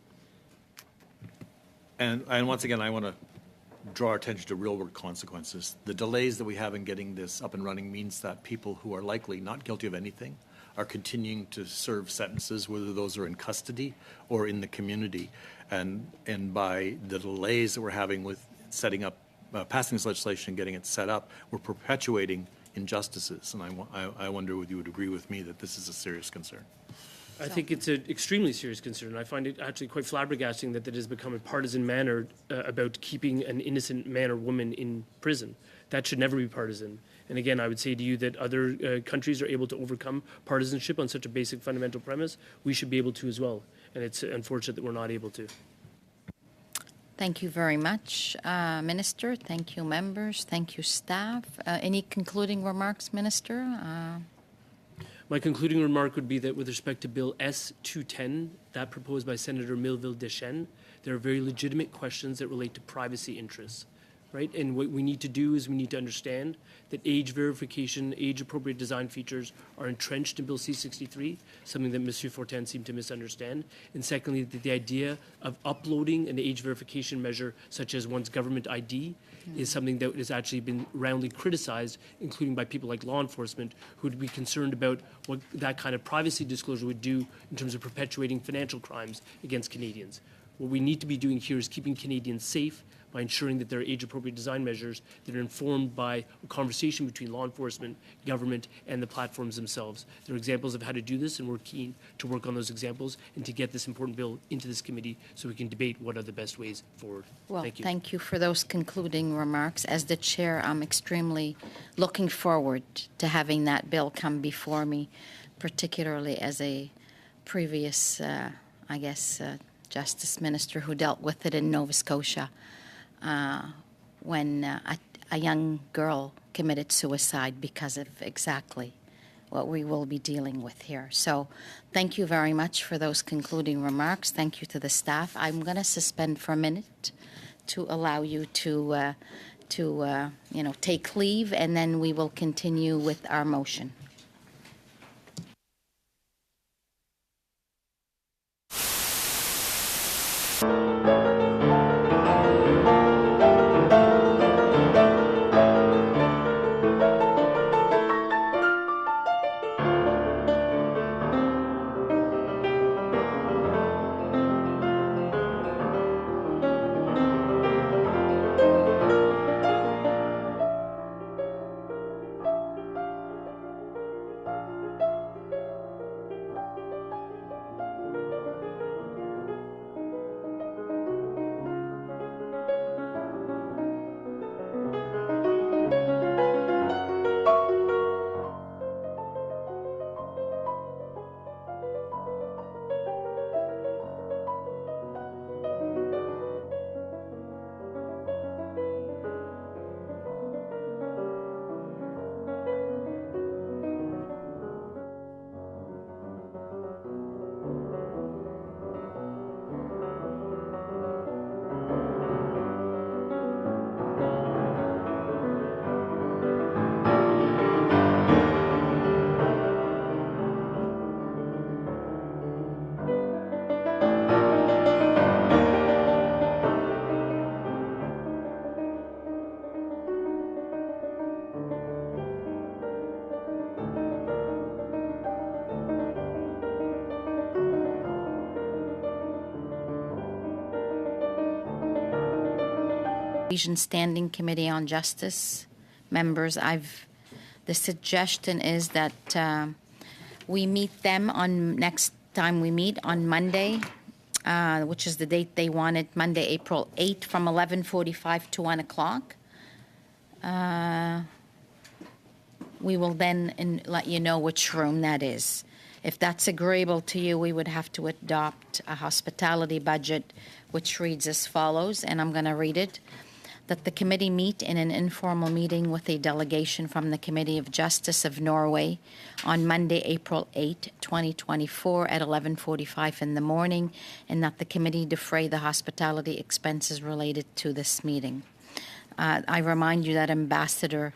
And once again, I want to draw our attention to real-world consequences. The delays that we have in getting this up and running means that people who are likely not guilty of anything are continuing to serve sentences, whether those are in custody or in the community. And by the delays that we're having with setting up, passing this legislation and getting it set up, we're perpetuating injustices. And I wonder whether you would agree with me that this is a serious concern. I think it's an extremely serious concern. I find it actually quite flabbergasting that it has become a partisan manner about keeping an innocent man or woman in prison. That should never be partisan. And again, I would say to you that other countries are able to overcome partisanship on such a basic fundamental premise. We should be able to as well. And it's unfortunate that we're not able to. Thank you very much, Minister. Thank you, members. Thank you, staff. Any concluding remarks, Minister? My concluding remark would be that with respect to Bill S-210, that proposed by Senator Milleville-Deschênes, there are very legitimate questions that relate to privacy interests, right? And what we need to do is we need to understand that age verification, age-appropriate design features are entrenched in Bill C-63, something that Monsieur Fortin seemed to misunderstand. And secondly, that the idea of uploading an age verification measure, such as one's government ID, is something that has actually been roundly criticized, including by people like law enforcement, who would be concerned about what that kind of privacy disclosure would do in terms of perpetuating financial crimes against Canadians. What we need to be doing here is keeping Canadians safe by ensuring that there are age-appropriate design measures that are informed by a conversation between law enforcement, government, and the platforms themselves. There are examples of how to do this, and we're keen to work on those examples and to get this important bill into this committee so we can debate what are the best ways forward. Well, Thank you. for those concluding remarks. As the chair, I'm extremely looking forward to having that bill come before me, particularly as a previous, Justice Minister who dealt with it in Nova Scotia. When a young girl committed suicide because of exactly what we will be dealing with here. So thank you very much for those concluding remarks. Thank you to the staff. I'm going to suspend for a minute to allow you to take leave, and then we will continue with our motion. Norwegian Standing Committee on Justice members, the suggestion is that we meet them on next time we meet on Monday, which is the date they wanted, Monday, April 8th, from 11:45 to 1 o'clock. We will then let you know which room that is. If that's agreeable to you, we would have to adopt a hospitality budget, which reads as follows, and I'm going to read it. That the committee meet in an informal meeting with a delegation from the Committee of Justice of Norway on Monday, April 8, 2024 at 11:45 in the morning, and that the committee defray the hospitality expenses related to this meeting. I remind you that Ambassador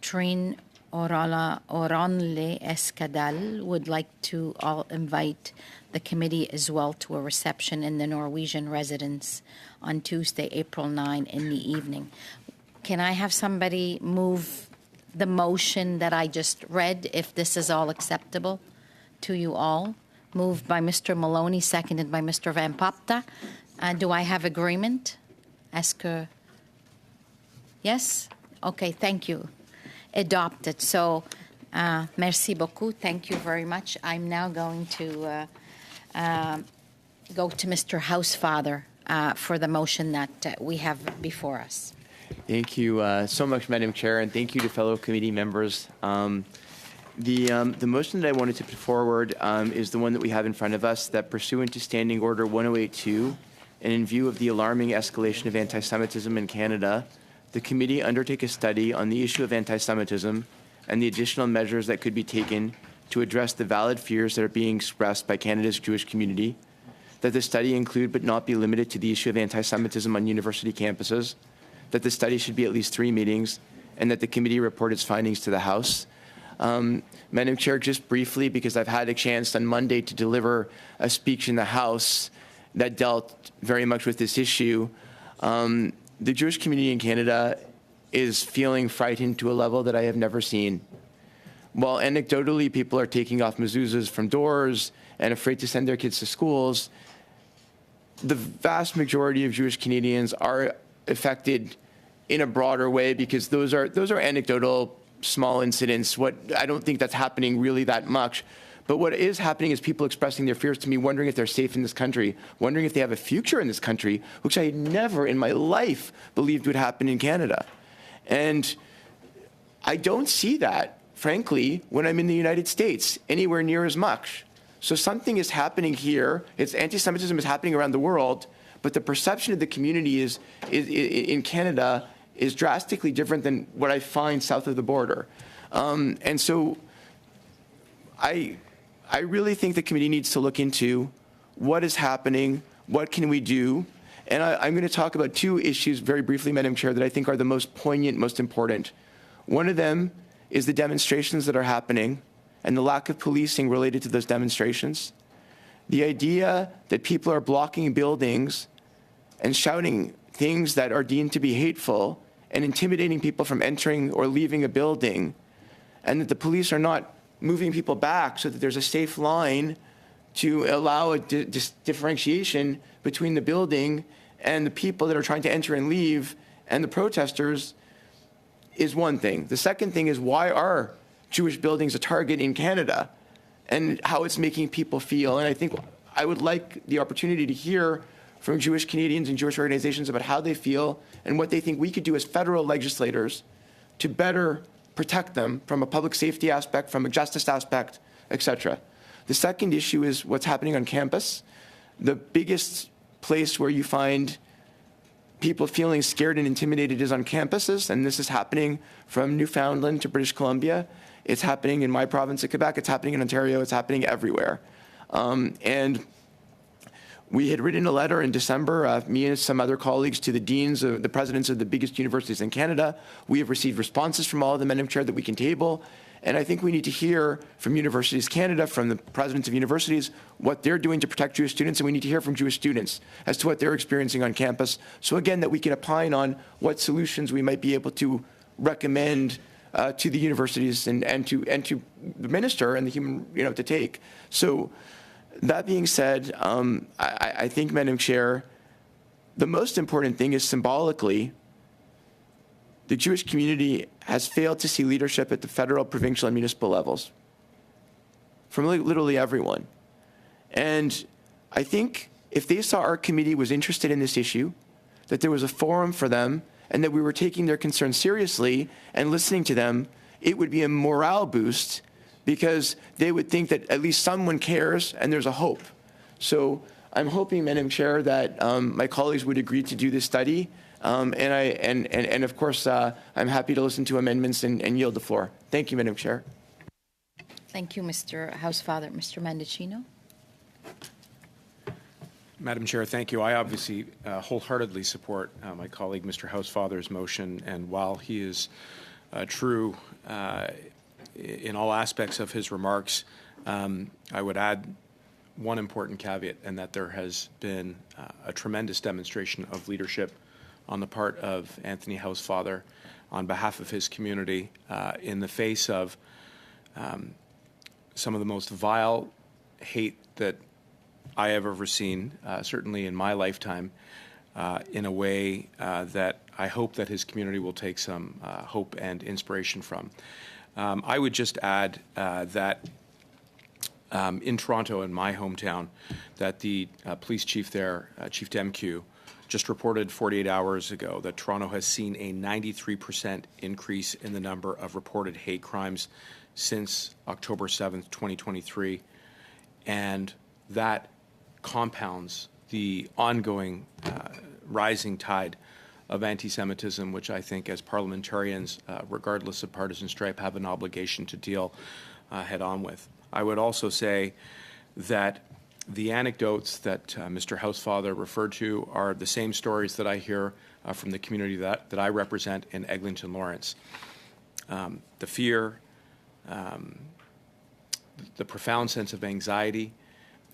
Trine Oronle Escadal would like to invite the committee as well to a reception in the Norwegian residence on Tuesday, April 9 in the evening. Can I have somebody move the motion that I just read, if this is all acceptable to you all? Moved by Mr. Maloney, seconded by Mr. Van Popta. Do I have agreement? Yes? Okay, thank you. Adopted. So, merci beaucoup. Thank you very much. I'm now going to go to Mr. Housefather for the motion that we have before us. Thank you so much, Madam Chair, and thank you to fellow committee members. The motion that I wanted to put forward is the one that we have in front of us, that pursuant to Standing Order 1082, and in view of the alarming escalation of anti-Semitism in Canada, the committee undertake a study on the issue of anti-Semitism and the additional measures that could be taken to address the valid fears that are being expressed by Canada's Jewish community, that the study include but not be limited to the issue of anti-Semitism on university campuses, that the study should be at least 3 meetings, and that the committee report its findings to the House. Madam Chair, just briefly, because I've had a chance on Monday to deliver a speech in the House that dealt very much with this issue, the Jewish community in Canada is feeling frightened to a level that I have never seen. While anecdotally people are taking off mezuzahs from doors and afraid to send their kids to schools, the vast majority of Jewish Canadians are affected in a broader way, because those are anecdotal small incidents. I don't think that's happening really that much. But what is happening is people expressing their fears to me, wondering if they're safe in this country, wondering if they have a future in this country, which I had never in my life believed would happen in Canada. And I don't see that, frankly, when I'm in the United States, anywhere near as much. So something is happening here. Anti-Semitism is happening around the world, but the perception of the community in Canada is drastically different than what I find south of the border. And so I really think the committee needs to look into what is happening, what can we do, and I'm going to talk about 2 issues very briefly, Madam Chair, that I think are the most poignant, most important. One of them is the demonstrations that are happening and the lack of policing related to those demonstrations. The idea that people are blocking buildings and shouting things that are deemed to be hateful and intimidating people from entering or leaving a building, and that the police are not moving people back so that there's a safe line to allow a differentiation between the building and the people that are trying to enter and leave and the protesters, is one thing. The second thing is, why are Jewish buildings a target in Canada, and how it's making people feel. And I think I would like the opportunity to hear from Jewish Canadians and Jewish organizations about how they feel and what they think we could do as federal legislators to better protect them from a public safety aspect, from a justice aspect, etc. The second issue is what's happening on campus. The biggest place where you find people feeling scared and intimidated is on campuses, and this is happening from Newfoundland to British Columbia. It's happening in my province of Quebec. It's happening in Ontario. It's happening everywhere. And we had written a letter in December, me and some other colleagues, to the deans, the presidents of the biggest universities in Canada. We have received responses from all of them, Madam Chair, that we can table. And I think we need to hear from Universities Canada, from the presidents of universities, what they're doing to protect Jewish students, and we need to hear from Jewish students as to what they're experiencing on campus. So again, that we can opine on what solutions we might be able to recommend to the universities and to the minister and the human, to take. So that being said, I think, Madam Chair, the most important thing is symbolically the Jewish community has failed to see leadership at the federal, provincial, and municipal levels from literally everyone. And I think if they saw our committee was interested in this issue, that there was a forum for them, and that we were taking their concerns seriously and listening to them, it would be a morale boost because they would think that at least someone cares and there's a hope. So I'm hoping, Madam Chair, that my colleagues would agree to do this study. And of course, I'm happy to listen to amendments and yield the floor. Thank you, Madam Chair. Thank you, Mr. Housefather. Mr. Mendicino? Madam Chair, thank you. I obviously wholeheartedly support my colleague, Mr. Housefather's motion. And while he is true in all aspects of his remarks, I would add one important caveat, and that there has been a tremendous demonstration of leadership on the part of Anthony Housefather on behalf of his community in the face of some of the most vile hate that I have ever seen, certainly in my lifetime, in a way that I hope that his community will take some hope and inspiration from. I would just add that in Toronto, in my hometown, that the police chief there, Chief Demkew, just reported 48 hours ago that Toronto has seen a 93% increase in the number of reported hate crimes since October 7th, 2023. And that compounds the ongoing rising tide of anti-Semitism, which I think as parliamentarians, regardless of partisan stripe, have an obligation to deal head on with. I would also say that the anecdotes that Mr. Housefather referred to are the same stories that I hear from the community that I represent in Eglinton Lawrence. The fear, the profound sense of anxiety,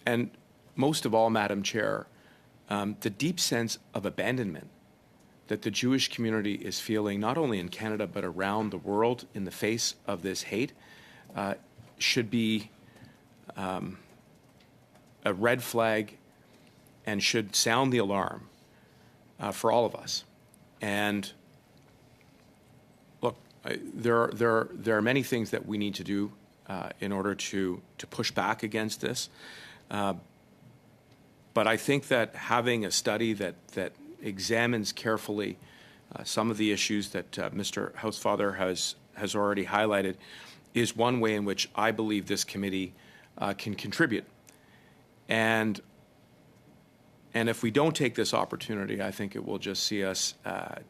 and most of all, Madam Chair, the deep sense of abandonment that the Jewish community is feeling, not only in Canada but around the world in the face of this hate, should be a red flag and should sound the alarm for all of us. And look, there are many things that we need to do in order to push back against this. But I think that having a study that examines carefully some of the issues that Mr. Housefather has already highlighted is one way in which I believe this committee can contribute. And if we don't take this opportunity, I think it will just see us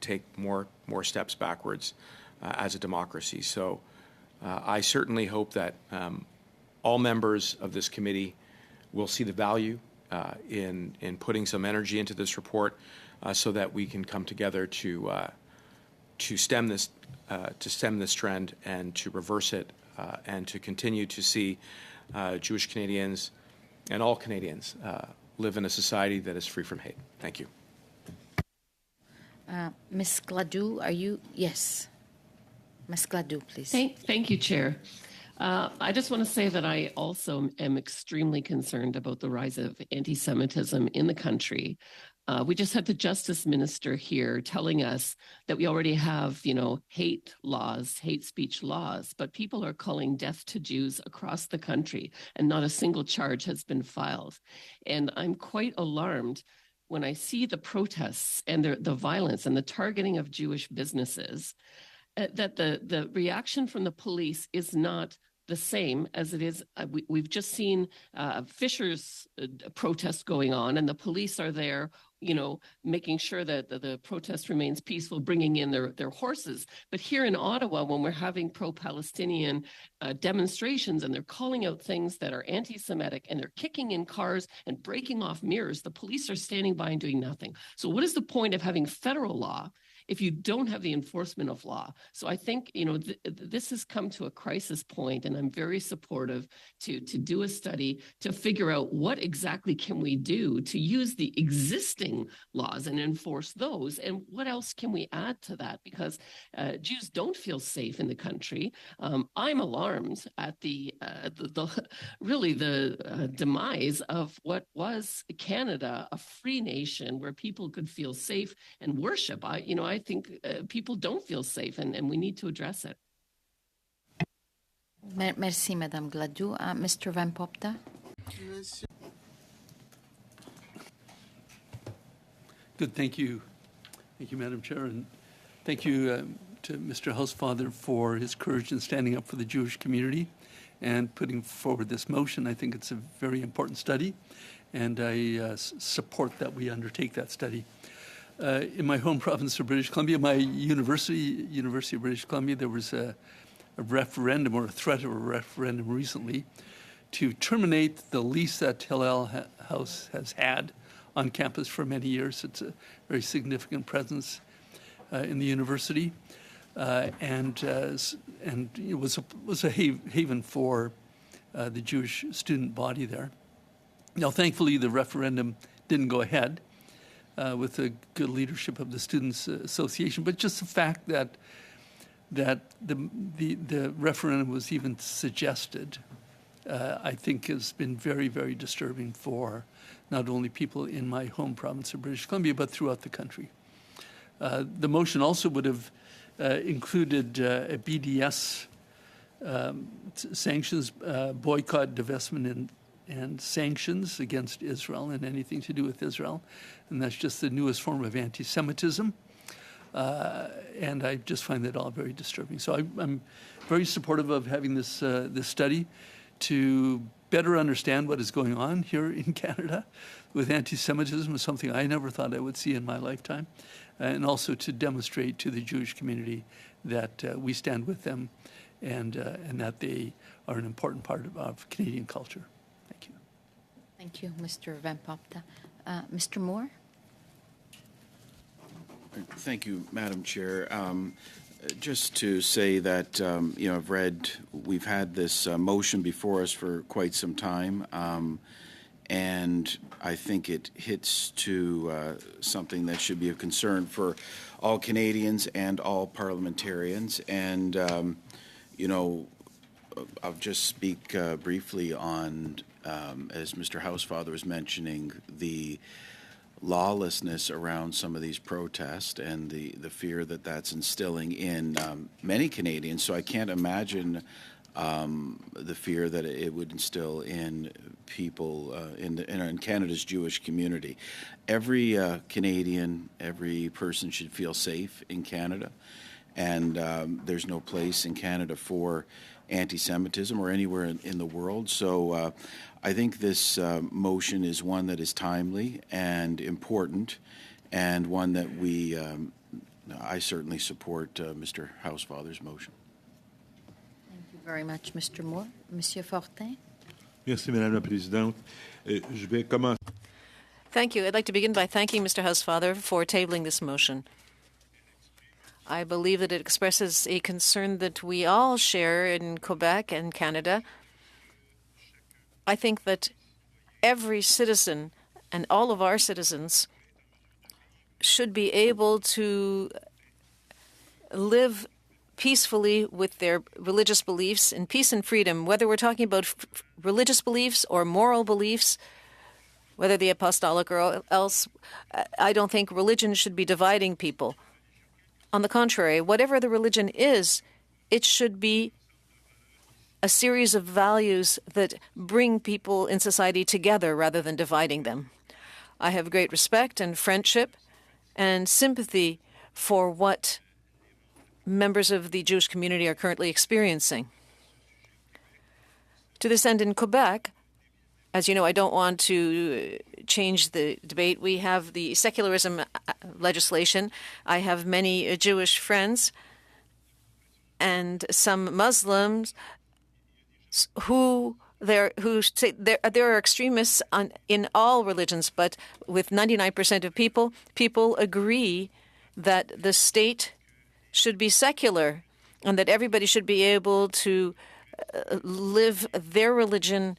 take more steps backwards as a democracy. So I certainly hope that all members of this committee will see the value in putting some energy into this report so that we can come together to stem this trend and to reverse it and to continue to see Jewish Canadians and all Canadians live in a society that is free from hate. Thank you. Ms. Gladue, are you? Yes. Ms. Gladue, please. Thank you, Chair. I just want to say that I also am extremely concerned about the rise of anti-Semitism in the country. We just had the Justice Minister here telling us that we already have, hate laws, hate speech laws, but people are calling death to Jews across the country, and not a single charge has been filed. And I'm quite alarmed when I see the protests and the violence and the targeting of Jewish businesses, that the reaction from the police is not the same as it is. We've just seen Fisher's protest going on, and the police are there, making sure that the protest remains peaceful, bringing in their horses. But here in Ottawa, when we're having pro-Palestinian demonstrations and they're calling out things that are anti-Semitic and they're kicking in cars and breaking off mirrors, the police are standing by and doing nothing. So what is the point of having federal law if you don't have the enforcement of law? So I think, this has come to a crisis point, and I'm very supportive to do a study to figure out what exactly can we do to use the existing laws and enforce those, and what else can we add to that? Because Jews don't feel safe in the country. I'm alarmed at the demise of what was Canada, a free nation where people could feel safe and worship. I I think people don't feel safe, and we need to address it. Merci, Madame Gladue. Mr. Van Popta? Good, thank you. Thank you, Madam Chair, and thank you to Mr. Housefather for his courage in standing up for the Jewish community and putting forward this motion. I think it's a very important study, and I support that we undertake that study. In my home province of British Columbia, my University of British Columbia, there was a referendum or a threat of a referendum recently to terminate the lease that Hillel House has had on campus for many years. It's a very significant presence in the university, and it was a haven for the Jewish student body there. Now, thankfully, the referendum didn't go ahead with the good leadership of the Students' Association, but just the fact that the referendum was even suggested, I think has been very, very disturbing for not only people in my home province of British Columbia, but throughout the country. The motion also would have included a BDS sanctions, boycott, divestment, and sanctions against Israel and anything to do with Israel. And that's just the newest form of anti-Semitism. And I just find that all very disturbing. So I'm very supportive of having this study to better understand what is going on here in Canada with anti-Semitism, is something I never thought I would see in my lifetime, and also to demonstrate to the Jewish community that we stand with them and that they are an important part of Canadian culture. Thank you. Thank you, Mr. Van Popta. Mr. Moore? Thank you, Madam Chair. Just to say that, I've read, we've had this motion before us for quite some time, and I think it hits to something that should be of concern for all Canadians and all parliamentarians. And, I'll just speak briefly on, as Mr. Housefather was mentioning, the lawlessness around some of these protests and the fear that that's instilling in many Canadians. So I can't imagine the fear that it would instill in people in Canada's Jewish community. Every Canadian, every person should feel safe in Canada, and there's no place in Canada for anti-Semitism or anywhere in the world. So I think this motion is one that is timely and important, and one that I certainly support Mr. Housefather's motion. Thank you very much, Mr. Moore. Monsieur Fortin? Merci, Madame la Présidente. Je vais commencer. Thank you. I'd like to begin by thanking Mr. Housefather for tabling this motion. I believe that it expresses a concern that we all share in Quebec and Canada. I think that every citizen and all of our citizens should be able to live peacefully with their religious beliefs in peace and freedom, whether we're talking about religious beliefs or moral beliefs, whether the apostolic or else. I don't think religion should be dividing people. On the contrary, whatever the religion is, it should be a series of values that bring people in society together rather than dividing them. I have great respect and friendship and sympathy for what members of the Jewish community are currently experiencing. To this end, in Quebec, as you know, I don't want to change the debate. We have the secularism legislation. I have many Jewish friends and some Muslims who say there are extremists in all religions, but with 99% of people agree that the state should be secular and that everybody should be able to live their religion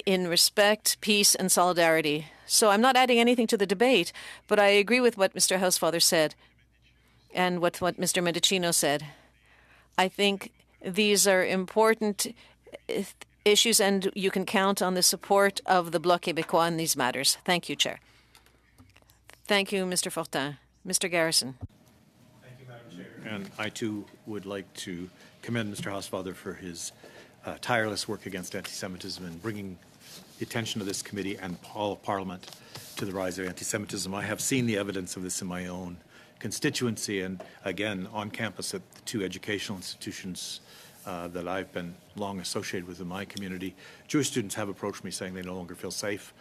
in respect, peace, and solidarity. So I'm not adding anything to the debate, but I agree with what Mr. Housefather said and what Mr. Mendicino said. I think these are important issues, and you can count on the support of the Bloc Québécois in these matters. Thank you, Chair. Thank you, Mr. Fortin. Mr. Garrison. And I, too, would like to commend Mr. Hausfather for his tireless work against anti-Semitism and bringing the attention of this committee and all of Parliament to the rise of anti-Semitism. I have seen the evidence of this in my own constituency and, again, on campus at the two educational institutions that I've been long associated with in my community. Jewish students have approached me saying they no longer feel safe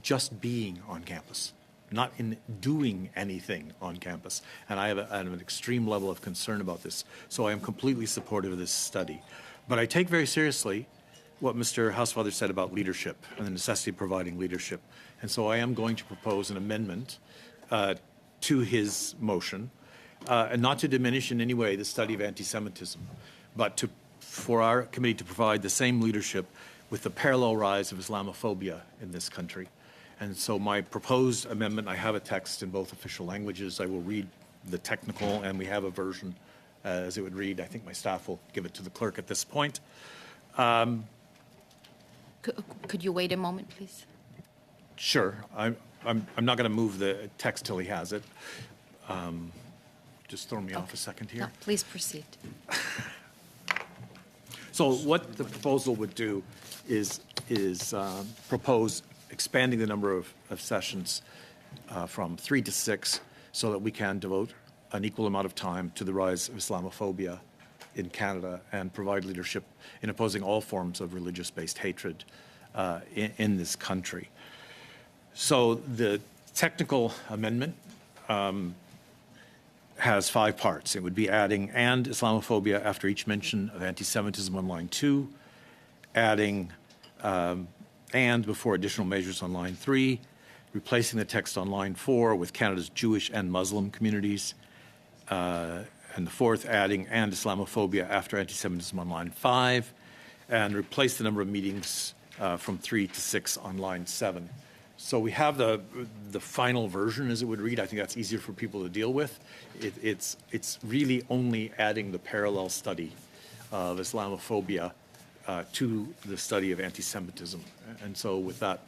just being on campus, not in doing anything on campus. And I have an extreme level of concern about this. So I am completely supportive of this study. But I take very seriously what Mr. Hausfather said about leadership and the necessity of providing leadership. And so I am going to propose an amendment to his motion, and not to diminish in any way the study of anti-Semitism, but for our committee to provide the same leadership with the parallel rise of Islamophobia in this country. And so my proposed amendment, I have a text in both official languages. I will read the technical, and we have a version as it would read. I think my staff will give it to the clerk at this point. Could you wait a moment, please? Sure. I'm not going to move the text till he has it. Just throw me off a second here. No, please proceed. So what the proposal would do is propose expanding the number of sessions from 3 to 6 so that we can devote an equal amount of time to the rise of Islamophobia in Canada and provide leadership in opposing all forms of religious-based hatred in this country. So the technical amendment has 5 parts. It would be adding "and Islamophobia" after each mention of anti-Semitism on line 2, adding "and" before additional measures on line 3, replacing the text on line 4 with Canada's Jewish and Muslim communities, and the fourth adding "and Islamophobia" after anti-Semitism on line 5, and replace the number of meetings from 3 to 6 on line 7. So we have the final version as it would read. I think that's easier for people to deal with. It's really only adding the parallel study of Islamophobia to the study of anti-Semitism. And so with that,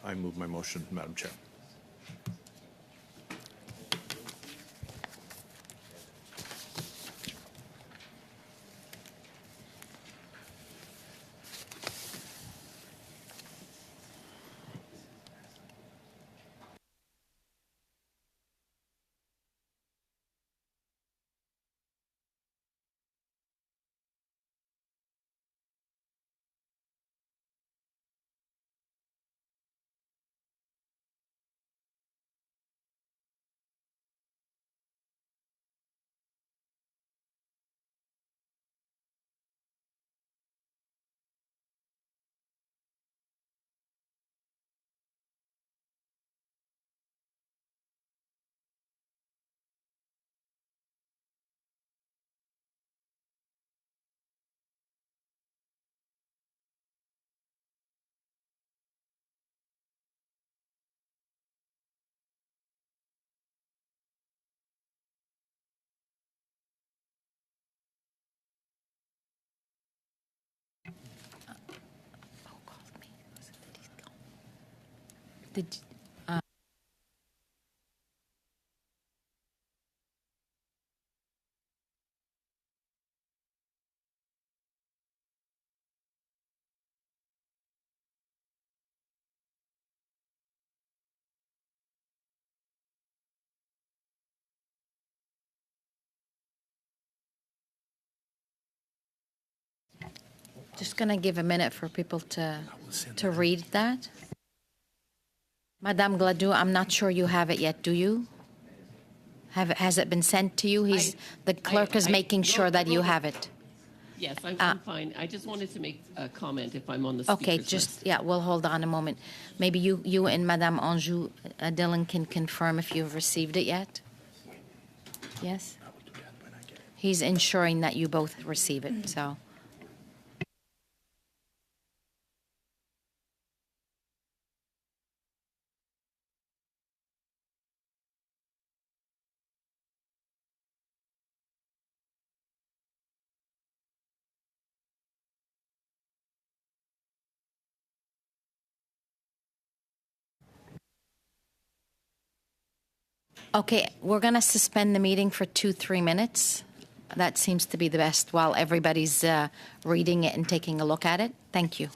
I move my motion, Madam Chair. Did, just going to give a minute for people to read that. Madame Gladue, I'm not sure you have it yet. Do you? Has it been sent to you? The clerk is making sure that you have it. Yes, I'm fine. I just wanted to make a comment if I'm on the speaker's Okay, list. yeah, we'll hold on a moment. Maybe you and Madame Anjou Dillon can confirm if you've received it yet. Yes? He's ensuring that you both receive it, so. Okay, we're going to suspend the meeting for 2-3 minutes. That seems to be the best while everybody's reading it and taking a look at it. Thank you.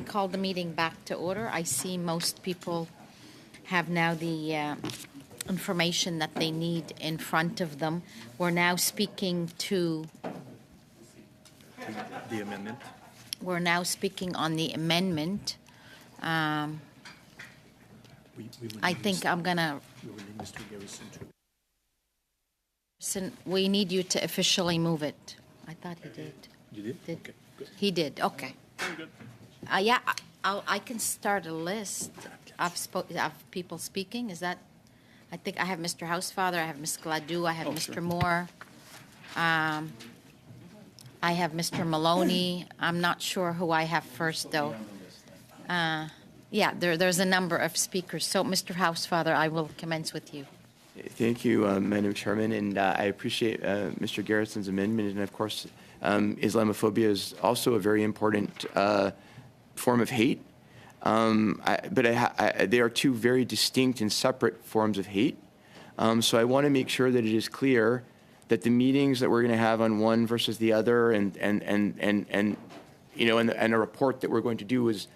call the meeting back to order. I see most people have now the information that they need in front of them. We're now speaking to, The amendment. we're now speaking on the amendment. I think I'm going to, We will need Mr. Garrison to. we need you to officially move it. I thought he did. You did? Did- Okay, good. He did, okay. Very good. Yeah, I can start a list of people speaking. Is that, I think I have Mr. Housefather, I have Ms. Gladue, I have Mr. Moore. I have Mr. Maloney. I'm not sure who I have first, though. Yeah, there's a number of speakers. So, Mr. Housefather, I will commence with you. Thank you, Madam Chairman, and I appreciate Mr. Garrison's amendment. And of course, Islamophobia is also a very important form of hate. They are two very distinct and separate forms of hate. So I want to make sure that it is clear that the meetings that we're going to have on one versus the other, and a report that we're going to do is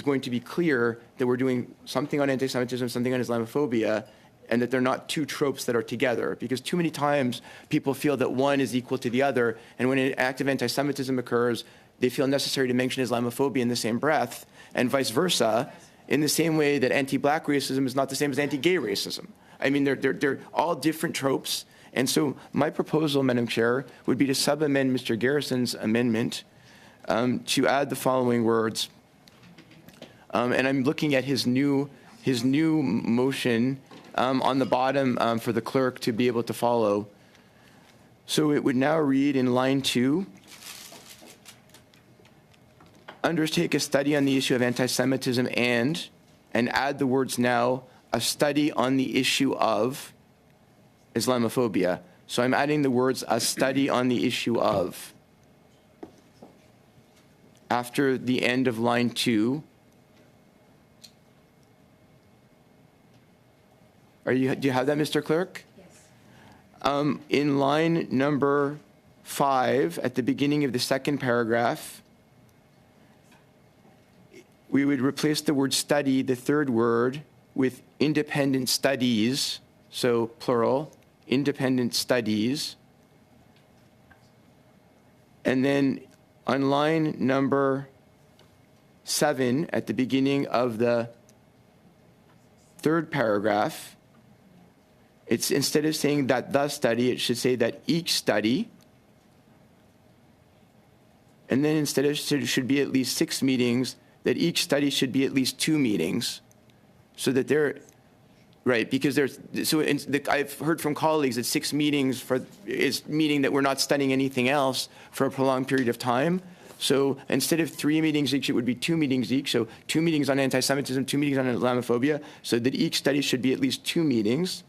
going to be clear that we're doing something on anti-Semitism, something on Islamophobia, and that they're not two tropes that are together. Because too many times people feel that one is equal to the other, and when an act of anti-Semitism occurs, they feel necessary to mention Islamophobia in the same breath, and vice versa, in the same way that anti-black racism is not the same as anti-gay racism. I mean, they're all different tropes. And so my proposal, Madam Chair, would be to sub-amend Mr. Garrison's amendment to add the following words. And I'm looking at his new motion on the bottom for the clerk to be able to follow. So it would now read in line 2, undertake a study on the issue of anti-Semitism and add the words now, a study on the issue of Islamophobia. So I'm adding the words, a study on the issue of, after the end of line 2. Do you have that, Mr. Clerk? Yes. In line number 5, at the beginning of the second paragraph, we would replace the word study, the third word, with independent studies, so plural, independent studies. And then on line number 7, at the beginning of the third paragraph, it's instead of saying that the study, it should say that each study. And then instead of should be at least 6 meetings, that each study should be at least 2 meetings, so that they're right. Because I've heard from colleagues that 6 meetings is meaning that we're not studying anything else for a prolonged period of time. So instead of 3 meetings each, it would be 2 meetings each. So 2 meetings on anti-Semitism, 2 meetings on Islamophobia, so that each study should be at least 2 meetings.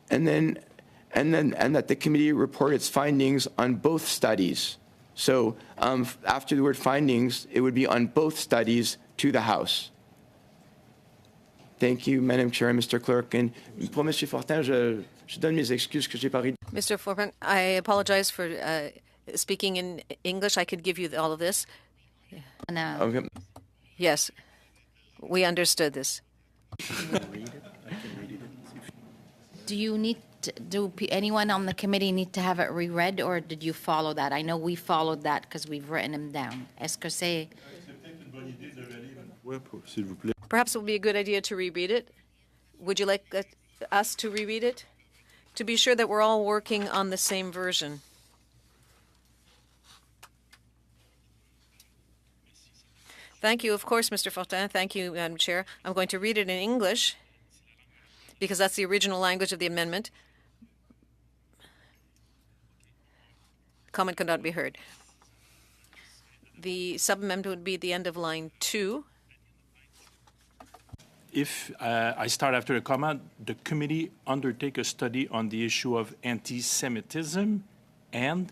And that the committee report its findings on both studies. So after the word findings, it would be on both studies to the House. Thank you, Madam Chair and Mr. Clerk. And pour M. Fortin, je donne mes excuses que j'ai pas. Mr. Fortin, I apologize for speaking in English. I could give you all of this. No. Okay. Yes, we understood this. Do you need anyone on the committee need to have it reread, or did you follow that? I know we followed that because we've written them down. Est-ce que c'est... Perhaps it would be a good idea to reread it. Would you like us to reread it? To be sure that we're all working on the same version. Thank you, of course, Mr. Fortin. Thank you, Madam Chair. I'm going to read it in English because that's the original language of the amendment. Comment could not be heard. The sub-amendment would be at the end of line 2. If I start after a comment, the committee undertake a study on the issue of anti-Semitism and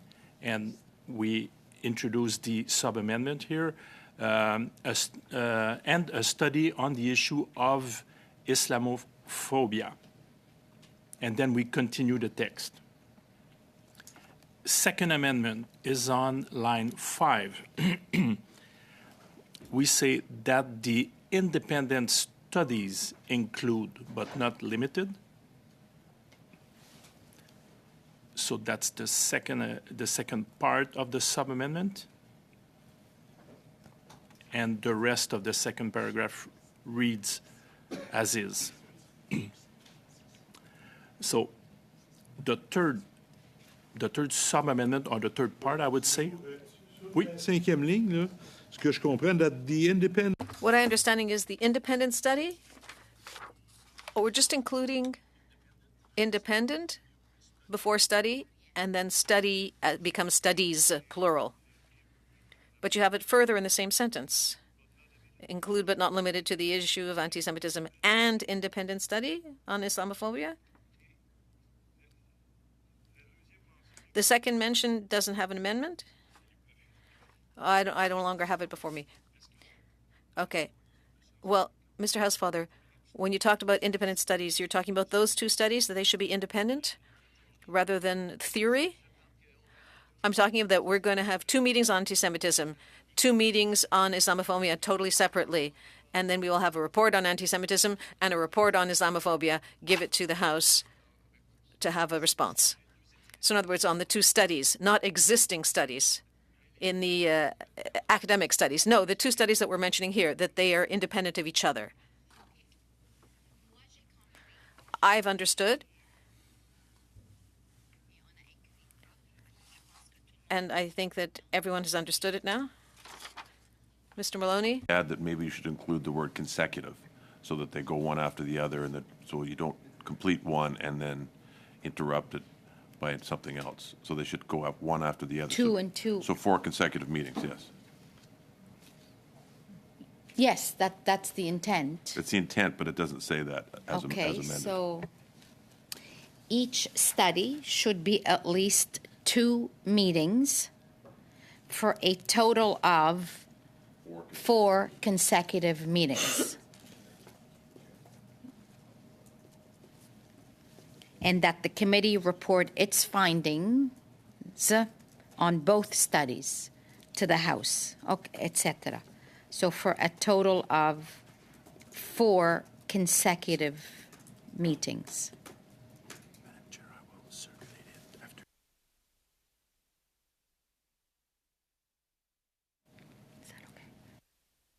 we introduce the sub-amendment here, and a study on the issue of Islamophobia. And then we continue the text. second amendment is on line 5. We say that the independent studies include, but not limited. So that's the second part of the sub-amendment. And the rest of the second paragraph reads as is. So the third sub-amendment, or the third part, I would say. Oui. Cinquième ligne, là, ce que je comprends, that the independent... What I understanding is the independent study, or we're just including independent before study, and then study becomes studies, plural. But you have it further in the same sentence. Include but not limited to the issue of anti-Semitism and independent study on Islamophobia. The second mention doesn't have an amendment? I no longer have it before me. Okay. Well, Mr. Housefather, when you talked about independent studies, you're talking about those two studies, that they should be independent rather than theory? I'm talking about that we're going to have 2 meetings on anti-Semitism, 2 meetings on Islamophobia totally separately, and then we will have a report on anti-Semitism and a report on Islamophobia, give it to the House to have a response. So in other words, on the 2 studies, not existing studies in the academic studies. No, the 2 studies that we're mentioning here, that they are independent of each other. I've understood. And I think that everyone has understood it now. Mr. Maloney? Add that maybe you should include the word consecutive so that they go one after the other, and that so you don't complete one and then interrupt it by something else. So they should go up one after the other. 2 and 2. So 4 consecutive meetings, yes. Yes, that's the intent. It's the intent, but it doesn't say that as Okay, amended. so each study should be at least 2 meetings for a total of 4 consecutive meetings. And that the committee report its findings on both studies to the House, etc. So for a total of 4 consecutive meetings.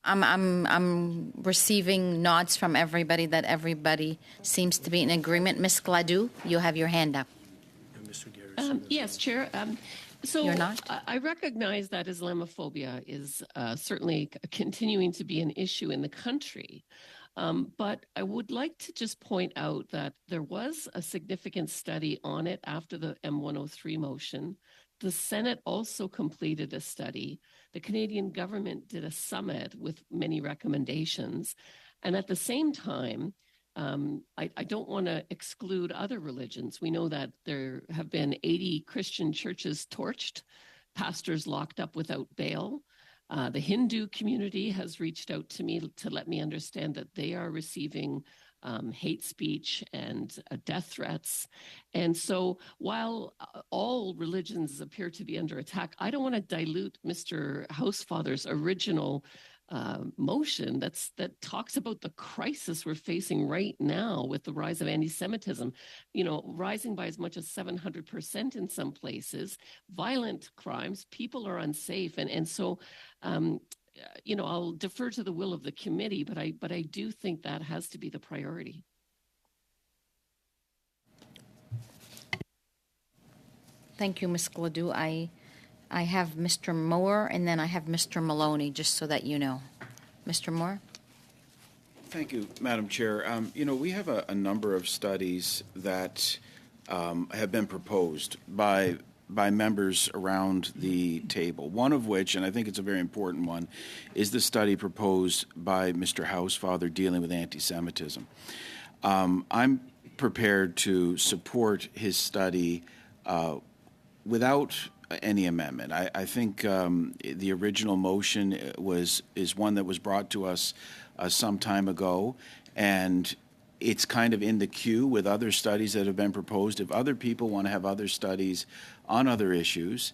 I'm receiving nods from everybody that everybody seems to be in agreement. Ms. Gladue, you have your hand up. Yes, Chair. So You're not? I recognize that Islamophobia is certainly continuing to be an issue in the country. But I would like to just point out that there was a significant study on it after the M103 motion. The Senate also completed a study. The Canadian government did a summit with many recommendations. And at the same time, I don't want to exclude other religions. We know that there have been 80 Christian churches torched, pastors locked up without bail. The Hindu community has reached out to me to let me understand that they are receiving hate speech and death threats. And so while all religions appear to be under attack, I don't want to dilute Mr. Housefather's original motion that talks about the crisis we're facing right now with the rise of anti-Semitism, rising by as much as 700% in some places, violent crimes, people are unsafe. And so, I'll defer to the will of the committee, but I do think that has to be the priority. Thank you, Ms. Gladue. I have Mr. Moore, and then I have Mr. Maloney, just so that you know. Mr. Moore? Thank you, Madam Chair. We have a number of studies that have been proposed by members around the table. One of which, and I think it's a very important one, is the study proposed by Mr. Housefather dealing with anti-Semitism. I'm prepared to support his study without any amendment. I think the original motion is one that was brought to us some time ago, and it's kind of in the queue with other studies that have been proposed. If other people want to have other studies on other issues,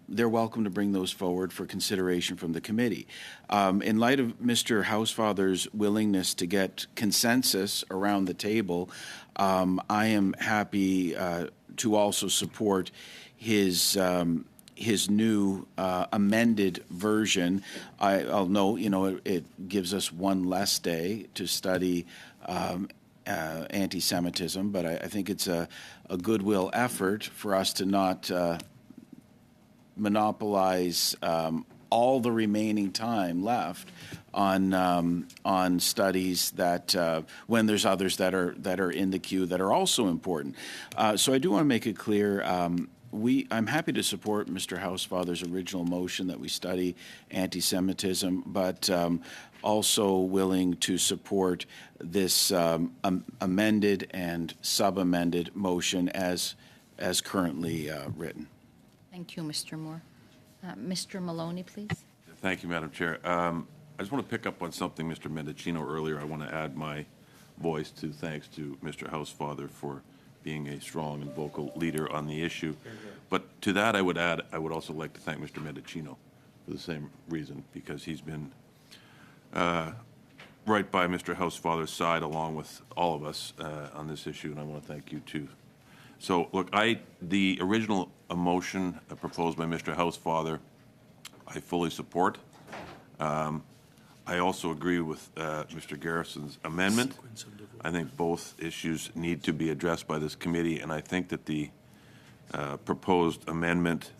they're welcome to bring those forward for consideration from the committee. In light of Mr. Housefather's willingness to get consensus around the table, I am happy to also support his new amended version. I'll note, it gives us one less day to study anti-Semitism, but I think it's a goodwill effort for us to not monopolize all the remaining time left on studies that when there's others that are in the queue that are also important. So I do want to make it clear. I'm happy to support Mr. Housefather's original motion that we study anti-Semitism, but also willing to support this amended and sub-amended motion as currently written. Thank you, Mr. Moore. Mr. Maloney, please. Thank you, Madam Chair. I just want to pick up on something Mr. Mendicino earlier. I want to add my voice to thanks to Mr. Housefather for being a strong and vocal leader on the issue. But to that, I would also like to thank Mr. Mendicino for the same reason, because he's been right by Mr. Housefather's side along with all of us on this issue, and I want to thank you too. So, look, the original motion proposed by Mr. Housefather, I fully support. I also agree with Mr. Garrison's amendment. I think both issues need to be addressed by this committee, and I think that the proposed amendment,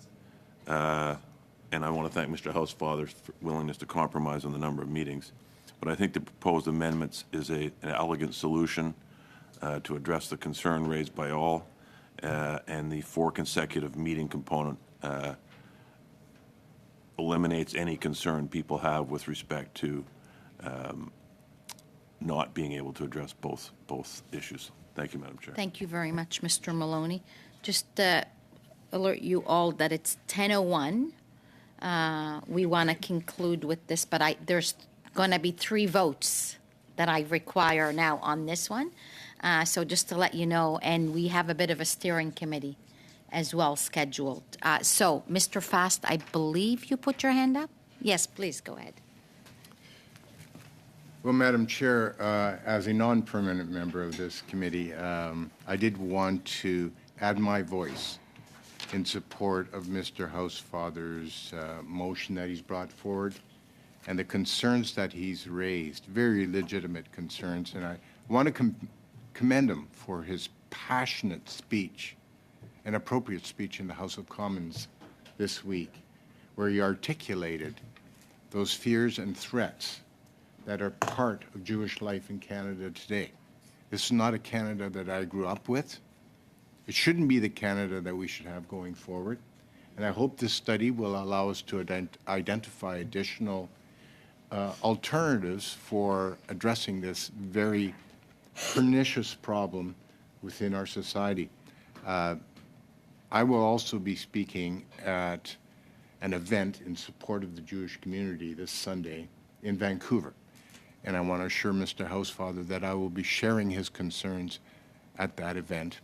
and I want to thank Mr. Housefather's willingness to compromise on the number of meetings, but I think the proposed amendments is an elegant solution to address the concern raised by all, and the 4 consecutive meeting component eliminates any concern people have with respect to not being able to address both issues. Thank you, Madam Chair. Thank you very much, Mr. Maloney. Just alert you all that it's 10:01. We want to conclude with this, but there's going to be 3 votes that I require now on this one. So just to let you know, and we have a bit of a steering committee as well scheduled. So, Mr. Fast, I believe you put your hand up? Yes, please, go ahead. Well, Madam Chair, as a non-permanent member of this committee, I did want to add my voice in support of Mr. Housefather's motion that he's brought forward and the concerns that he's raised, very legitimate concerns, and I want to commend him for his passionate speech, an appropriate speech in the House of Commons this week, where he articulated those fears and threats that are part of Jewish life in Canada today. This is not a Canada that I grew up with. It shouldn't be the Canada that we should have going forward. And I hope this study will allow us to identify additional alternatives for addressing this very pernicious problem within our society. I will also be speaking at an event in support of the Jewish community this Sunday in Vancouver. And I want to assure Mr. Housefather that I will be sharing his concerns at that event.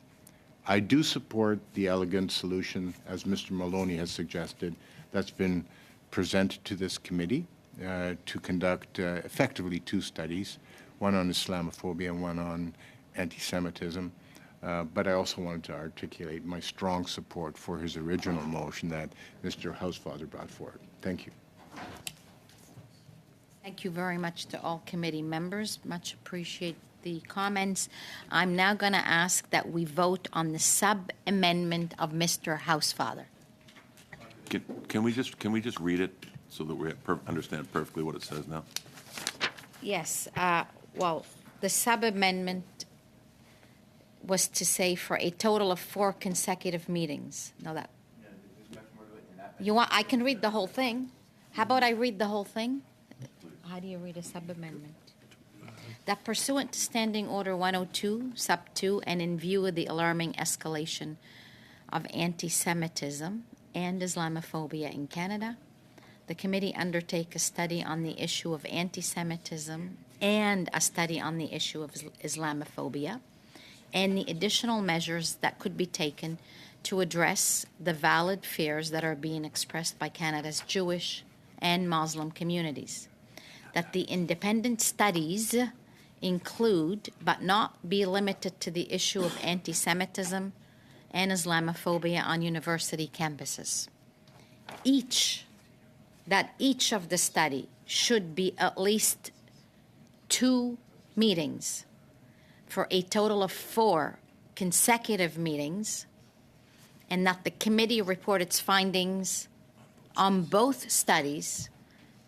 I do support the elegant solution, as Mr. Maloney has suggested, that's been presented to this committee to conduct effectively 2 studies, one on Islamophobia and one on anti-Semitism. But I also wanted to articulate my strong support for his original motion that Mr. Housefather brought forward. Thank you. Thank you very much to all committee members. Much appreciate the comments. I'm now going to ask that we vote on the sub-amendment of Mr. Housefather. Can we just read it so that we understand perfectly what it says now? Yes. Well, the sub-amendment was to say for a total of 4 consecutive meetings. Now that you want, I can read the whole thing. How about I read the whole thing? How do you read a sub-amendment? That pursuant to Standing Order 102, Sub 2, and in view of the alarming escalation of anti-Semitism and Islamophobia in Canada, the committee undertake a study on the issue of anti-Semitism and a study on the issue of Islamophobia, and the additional measures that could be taken to address the valid fears that are being expressed by Canada's Jewish and Muslim communities. That the independent studies include, but not be limited to, the issue of anti-Semitism and Islamophobia on university campuses. Each of the study should be at least 2 meetings for a total of 4 consecutive meetings, and that the committee report its findings on both studies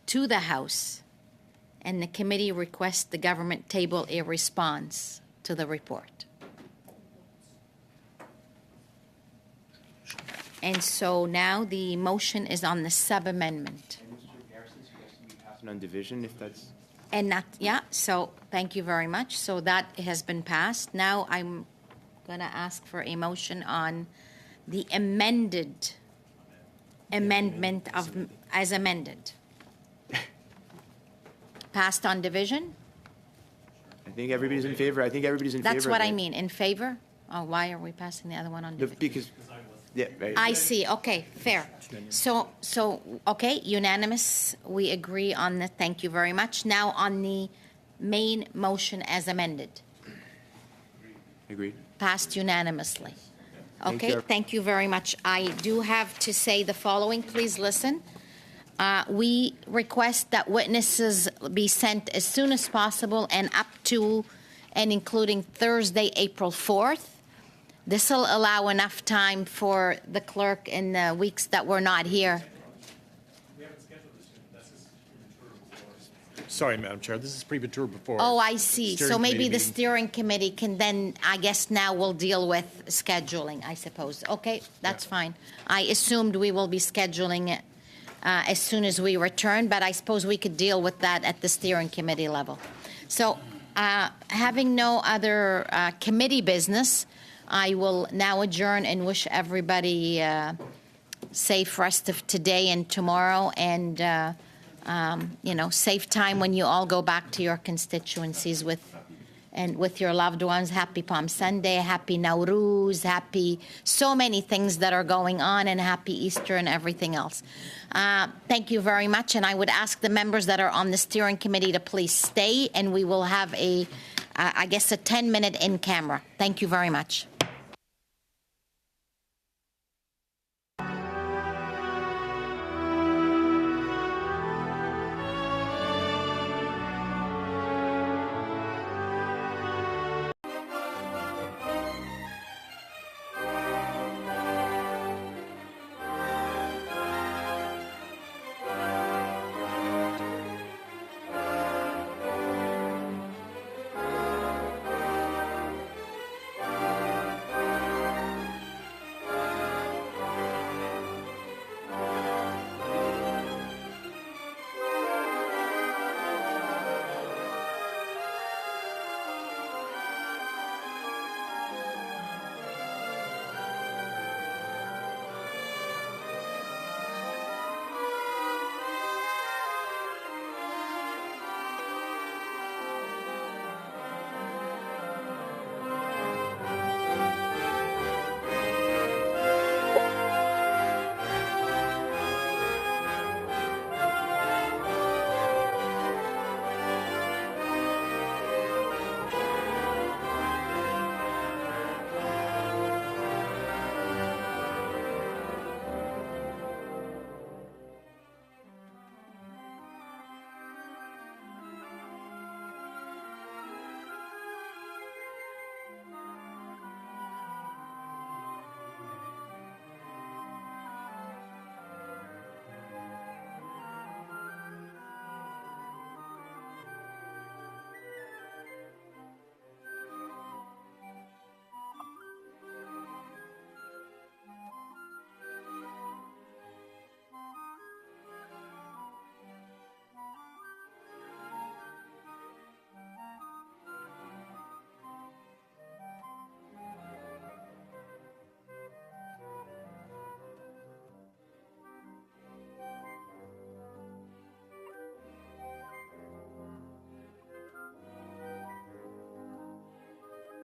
to the House, and the committee requests the government table a response to the report. And so now the motion is on the sub-amendment. On division, if that's... And that, yeah, so thank you very much. So that has been passed. Now I'm going to ask for a motion on the amendment of, as amended. Passed on division? I think everybody's in favor. That's what I mean, in favor? Oh, why are we passing the other one on division? Because, yeah, right. I see, okay, fair. So, okay, unanimous, we agree on the, thank you very much. Now on the main motion as amended. Agreed. Passed unanimously. Thank Okay, you. thank you very much. I do have to say the following, please listen. We request that witnesses be sent as soon as possible and up to and including Thursday, April 4th. This will allow enough time for the clerk in the weeks that we're not here. Sorry, Madam Chair, this is premature before. Oh, I see. So steering maybe committee the meeting. steering committee can then, I guess now we'll deal with scheduling, I suppose. Okay, that's fine. I assumed we will be scheduling it as soon as we return, but I suppose we could deal with that at the steering committee level. So having no other committee business, I will now adjourn and wish everybody safe rest of today and tomorrow, and safe time when you all go back to your constituencies with your loved ones. Happy Palm Sunday, happy Nowruz, happy so many things that are going on, and happy Easter and everything else. Thank you very much, and I would ask the members that are on the steering committee to please stay, and we will have a 10-minute in camera. Thank you very much.